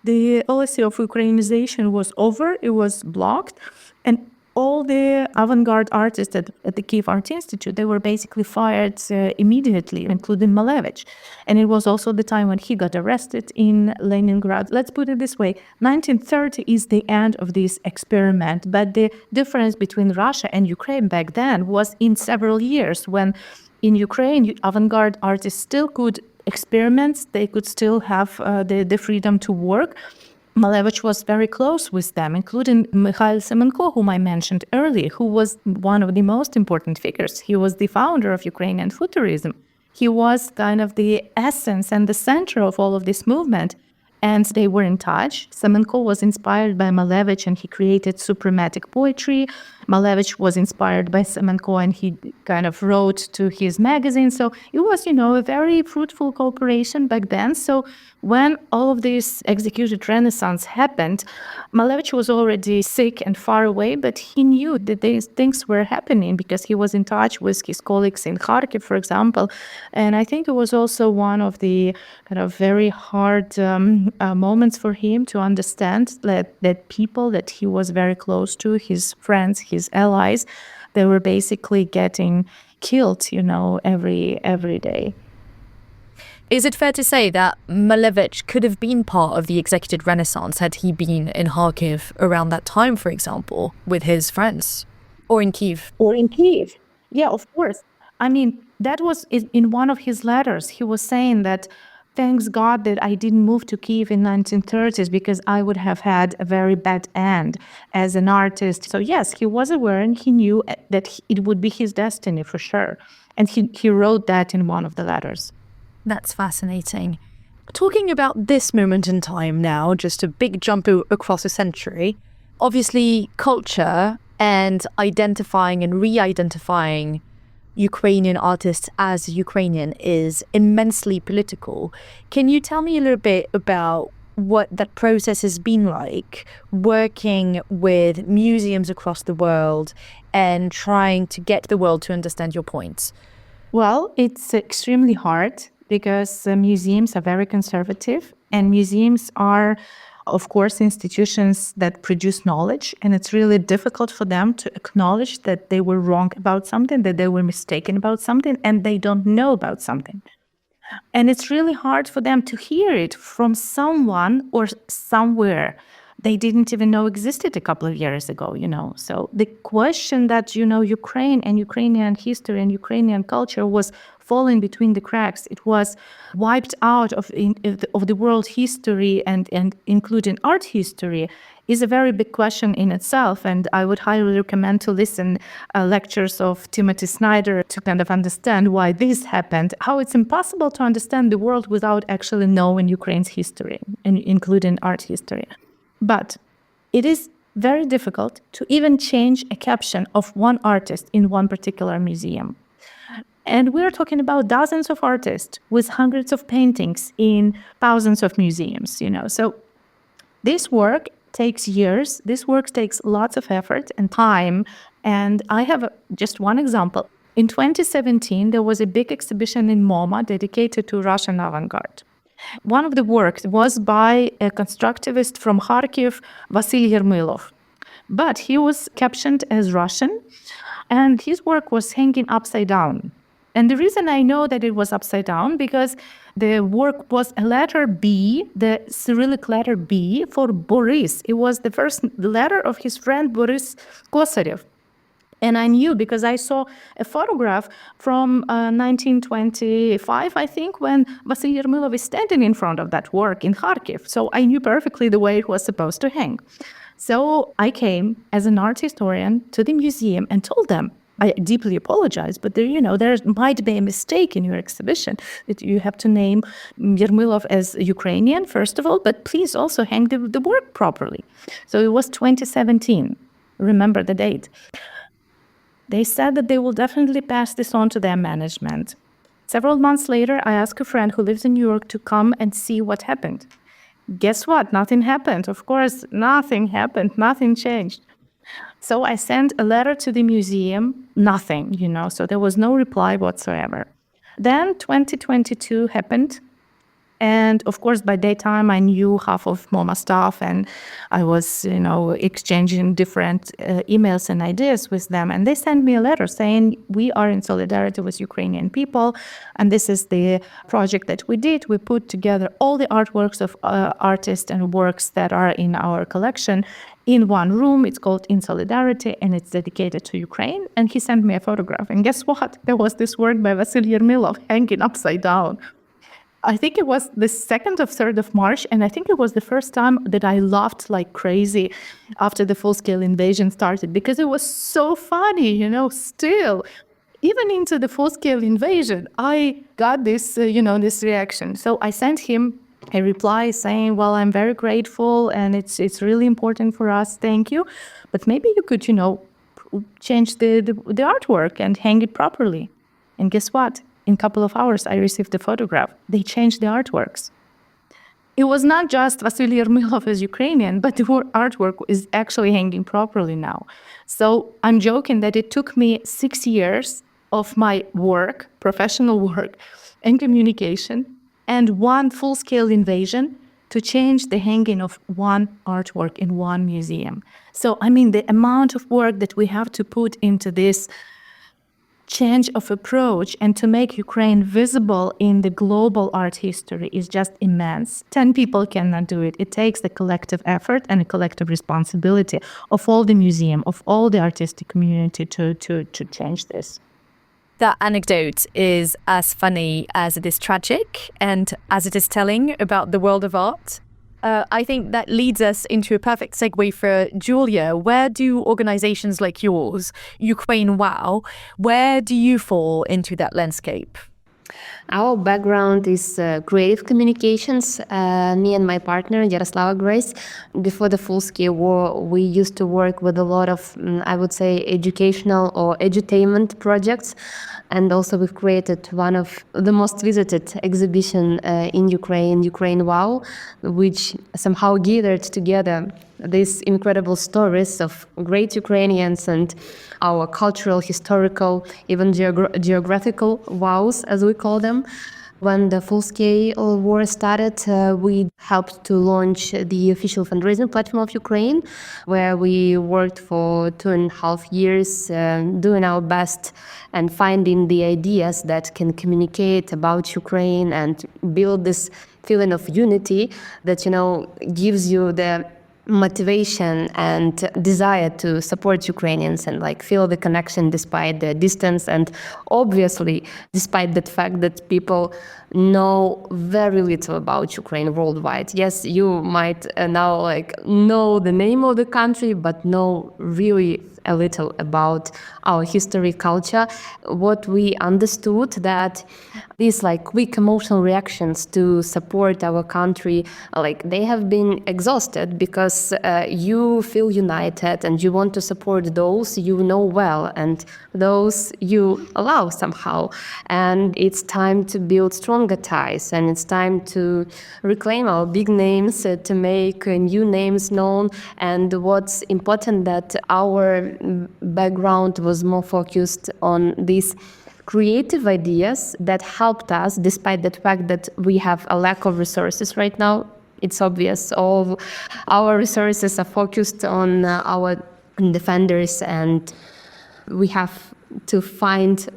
the policy of Ukrainization was over. It was blocked. And all the avant-garde artists at the Kyiv Art Institute, they were basically fired immediately, including Malevich. And it was also the time when he got arrested in Leningrad. Let's put it this way, 1930 is the end of this experiment, but the difference between Russia and Ukraine back then was in several years, when in Ukraine, avant-garde artists still could experiment, they could still have the freedom to work. Malevich was very close with them, including Mikhail Semenko, whom I mentioned earlier, who was one of the most important figures. He was the founder of Ukrainian futurism. He was kind of the essence and the center of all of this movement. And they were in touch. Semenko was inspired by Malevich and he created suprematic poetry. Malevich was inspired by Semenko and he kind of wrote to his magazine. So it was, a very fruitful cooperation back then. So when all of this executed Renaissance happened, Malevich was already sick and far away, but he knew that these things were happening because he was in touch with his colleagues in Kharkiv, for example. And I think it was also one of the kind of very hard moments for him to understand that people that he was very close to, his friends, his allies, they were basically getting killed, every day. Is it fair to say that Malevich could have been part of the executed Renaissance had he been in Kharkiv around that time, for example, with his friends? Or in Kyiv? Or in Kyiv. Yeah, of course. I mean, that was in one of his letters. He was saying that, thanks God that I didn't move to Kyiv in 1930s because I would have had a very bad end as an artist. So yes, he was aware and he knew that it would be his destiny for sure. And he wrote that in one of the letters. That's fascinating. Talking about this moment in time now, just a big jump across a century, obviously culture and identifying and re-identifying Ukrainian artists as Ukrainian is immensely political. Can you tell me a little bit about what that process has been like, working with museums across the world and trying to get the world to understand your points? Well, it's extremely hard because museums are very conservative, and museums are, of course, institutions that produce knowledge, and it's really difficult for them to acknowledge that they were wrong about something, that they were mistaken about something, and they don't know about something. And it's really hard for them to hear it from someone or somewhere they didn't even know existed a couple of years ago, So the question that, Ukraine and Ukrainian history and Ukrainian culture was falling between the cracks. It was wiped out of the world history and including art history is a very big question in itself. And I would highly recommend to listen lectures of Timothy Snyder to kind of understand why this happened, how it's impossible to understand the world without actually knowing Ukraine's history, and including art history. But it is very difficult to even change a caption of one artist in one particular museum. And we're talking about dozens of artists with hundreds of paintings in thousands of museums, So this work takes years. This work takes lots of effort and time. And I have just one example. In 2017, there was a big exhibition in MoMA dedicated to Russian avant-garde. One of the works was by a constructivist from Kharkiv, Vasyl Yermilov. But he was captioned as Russian, and his work was hanging upside down. And the reason I know that it was upside down, because the work was a letter B, the Cyrillic letter B for Boris. It was the first letter of his friend Boris Kosarev. And I knew because I saw a photograph from 1925, I think, when Vasyl Yermilov is standing in front of that work in Kharkiv. So I knew perfectly the way it was supposed to hang. So I came as an art historian to the museum and told them, I deeply apologize, but there might be a mistake in your exhibition that you have to name Yermilov as Ukrainian, first of all, but please also hang the work properly. So it was 2017. Remember the date. They said that they will definitely pass this on to their management. Several months later, I asked a friend who lives in New York to come and see what happened. Guess what? Nothing happened. Of course, nothing happened. Nothing changed. So I sent a letter to the museum, nothing, so there was no reply whatsoever. Then 2022 happened. And of course, by that time, I knew half of MoMA staff, and I was, exchanging different emails and ideas with them. And they sent me a letter saying, we are in solidarity with Ukrainian people, and this is the project that we did. We put together all the artworks of artists and works that are in our collection in one room. It's called In Solidarity, and it's dedicated to Ukraine. And he sent me a photograph. And guess what? There was this work by Vasyl Yermilov hanging upside down. I think it was the 2nd or 3rd of March, and I think it was the first time that I laughed like crazy after the full-scale invasion started, because it was so funny, still. Even into the full-scale invasion, I got this, this reaction. So I sent him a reply saying, well, I'm very grateful, and it's really important for us, thank you. But maybe you could, change the artwork and hang it properly. And guess what? In a couple of hours, I received the photograph. They changed the artworks. It was not just Vasyl Yermilov as Ukrainian, but the artwork is actually hanging properly now. So I'm joking that it took me 6 years of my work, professional work, and communication, and one full-scale invasion to change the hanging of one artwork in one museum. So, the amount of work that we have to put into this change of approach and to make Ukraine visible in the global art history is just immense. 10 people cannot do it. It takes the collective effort and a collective responsibility of all the museum, of all the artistic community to change this. That anecdote is as funny as it is tragic and as it is telling about the world of art. I think that leads us into a perfect segue for Julia. Where do organizations like yours, Ukraine Wow, where do you fall into that landscape? Our background is creative communications. Me and my partner, Yaroslava Grace, before the full-scale war, we used to work with a lot of, I would say, educational or edutainment projects. And also we've created one of the most visited exhibition in Ukraine WOW, which somehow gathered together these incredible stories of great Ukrainians and our cultural, historical, even geographical wows, as we call them. When the full-scale war started, we helped to launch the official fundraising platform of Ukraine, where we worked for 2.5 years, doing our best and finding the ideas that can communicate about Ukraine and build this feeling of unity that, gives you the motivation and desire to support Ukrainians and feel the connection despite the distance, and obviously despite the fact that people know very little about Ukraine worldwide. Yes, you might now know the name of the country, but know really a little about our history, culture. What we understood that these quick emotional reactions to support our country, they have been exhausted because you feel united and you want to support those you know well and those you allow somehow. And it's time to build stronger ties, and it's time to reclaim our big names, to make new names known. And what's important that our background was more focused on these creative ideas that helped us, despite the fact that we have a lack of resources right now. It's obvious all our resources are focused on our defenders, and we have to find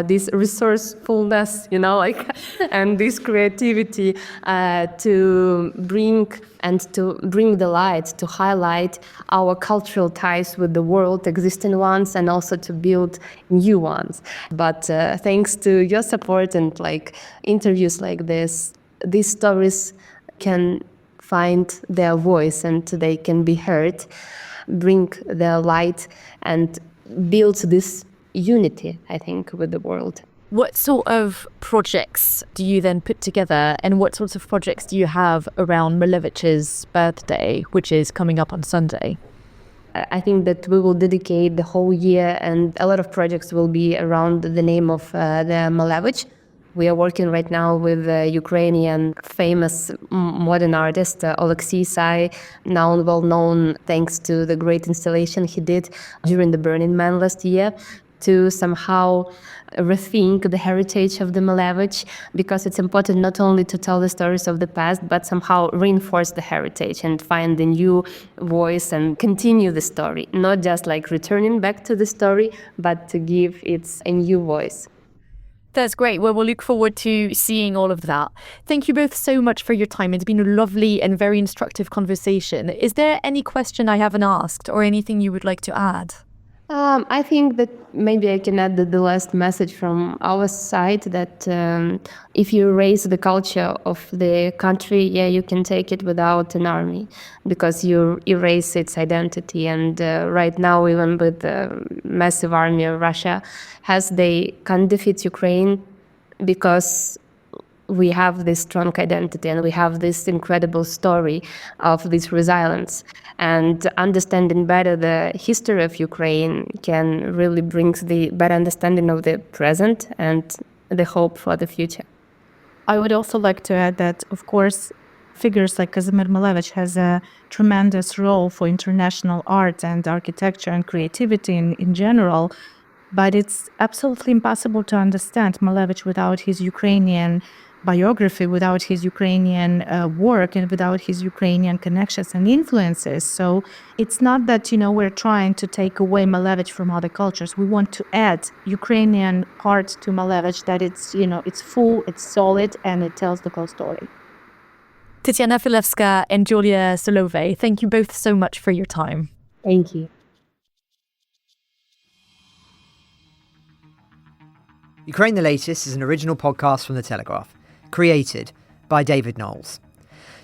this resourcefulness, and this creativity to bring the light, to highlight our cultural ties with the world, existing ones, and also to build new ones. But thanks to your support and interviews like this, these stories can find their voice and they can be heard, bring their light, and build this unity, I think, with the world. What sort of projects do you then put together, and what sorts of projects do you have around Malevich's birthday, which is coming up on Sunday? I think that we will dedicate the whole year, and a lot of projects will be around the name of the Malevich. We are working right now with a Ukrainian famous modern artist, Oleksiy Sai, now well known thanks to the great installation he did during the Burning Man last year, to somehow rethink the heritage of the Malevich, because it's important not only to tell the stories of the past, but somehow reinforce the heritage and find a new voice and continue the story, not just returning back to the story, but to give it a new voice. That's great. Well, we'll look forward to seeing all of that. Thank you both so much for your time. It's been a lovely and very instructive conversation. Is there any question I haven't asked or anything you would like to add? I think that maybe I can add the last message from our side, that if you erase the culture of the country, you can take it without an army, because you erase its identity. And right now, even with the massive army of Russia, they can't defeat Ukraine because we have this strong identity and we have this incredible story of this resilience. And understanding better the history of Ukraine can really bring the better understanding of the present and the hope for the future. I would also like to add that, of course, figures like Kazimir Malevich has a tremendous role for international art and architecture and creativity in general, but it's absolutely impossible to understand Malevich without his Ukrainian biography, without his Ukrainian work, and without his Ukrainian connections and influences. So it's not that, we're trying to take away Malevich from other cultures. We want to add Ukrainian part to Malevich, that it's full, it's solid, and it tells the whole story. Tetyana Filevska and Julia Solovey, thank you both so much for your time. Thank you. Ukraine the Latest is an original podcast from The Telegraph, created by David Knowles.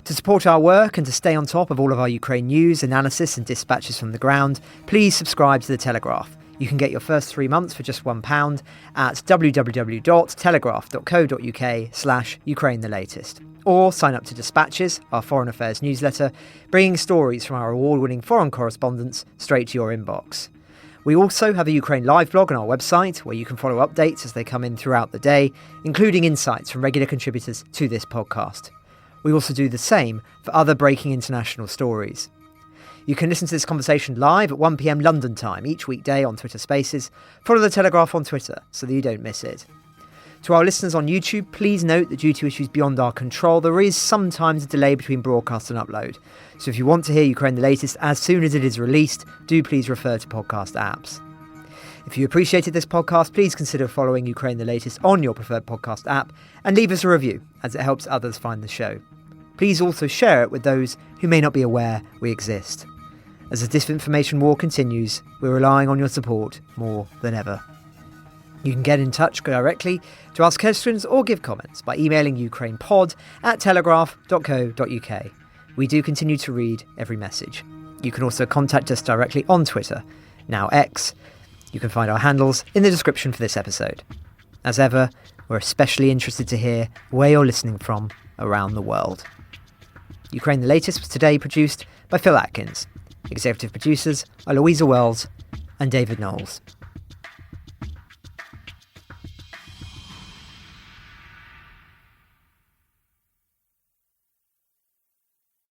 To support our work and to stay on top of all of our Ukraine news, analysis and dispatches from the ground, please subscribe to The Telegraph. You can get your first 3 months for just £1 at www.telegraph.co.uk/Ukraine the Latest. Or sign up to Dispatches, our foreign affairs newsletter, bringing stories from our award-winning foreign correspondents straight to your inbox. We also have a Ukraine Live blog on our website, where you can follow updates as they come in throughout the day, including insights from regular contributors to this podcast. We also do the same for other breaking international stories. You can listen to this conversation live at 1 p.m. London time each weekday on Twitter Spaces. Follow the Telegraph on Twitter so that you don't miss it. To our listeners on YouTube, please note that due to issues beyond our control, there is sometimes a delay between broadcast and upload. So if you want to hear Ukraine the Latest as soon as it is released, do please refer to podcast apps. If you appreciated this podcast, please consider following Ukraine the Latest on your preferred podcast app and leave us a review, as it helps others find the show. Please also share it with those who may not be aware we exist. As the disinformation war continues, we're relying on your support more than ever. You can get in touch directly to ask questions or give comments by emailing ukrainepod@telegraph.co.uk. We do continue to read every message. You can also contact us directly on Twitter, now X. You can find our handles in the description for this episode. As ever, we're especially interested to hear where you're listening from around the world. Ukraine the Latest was today produced by Phil Atkins. Executive producers are Louisa Wells and David Knowles.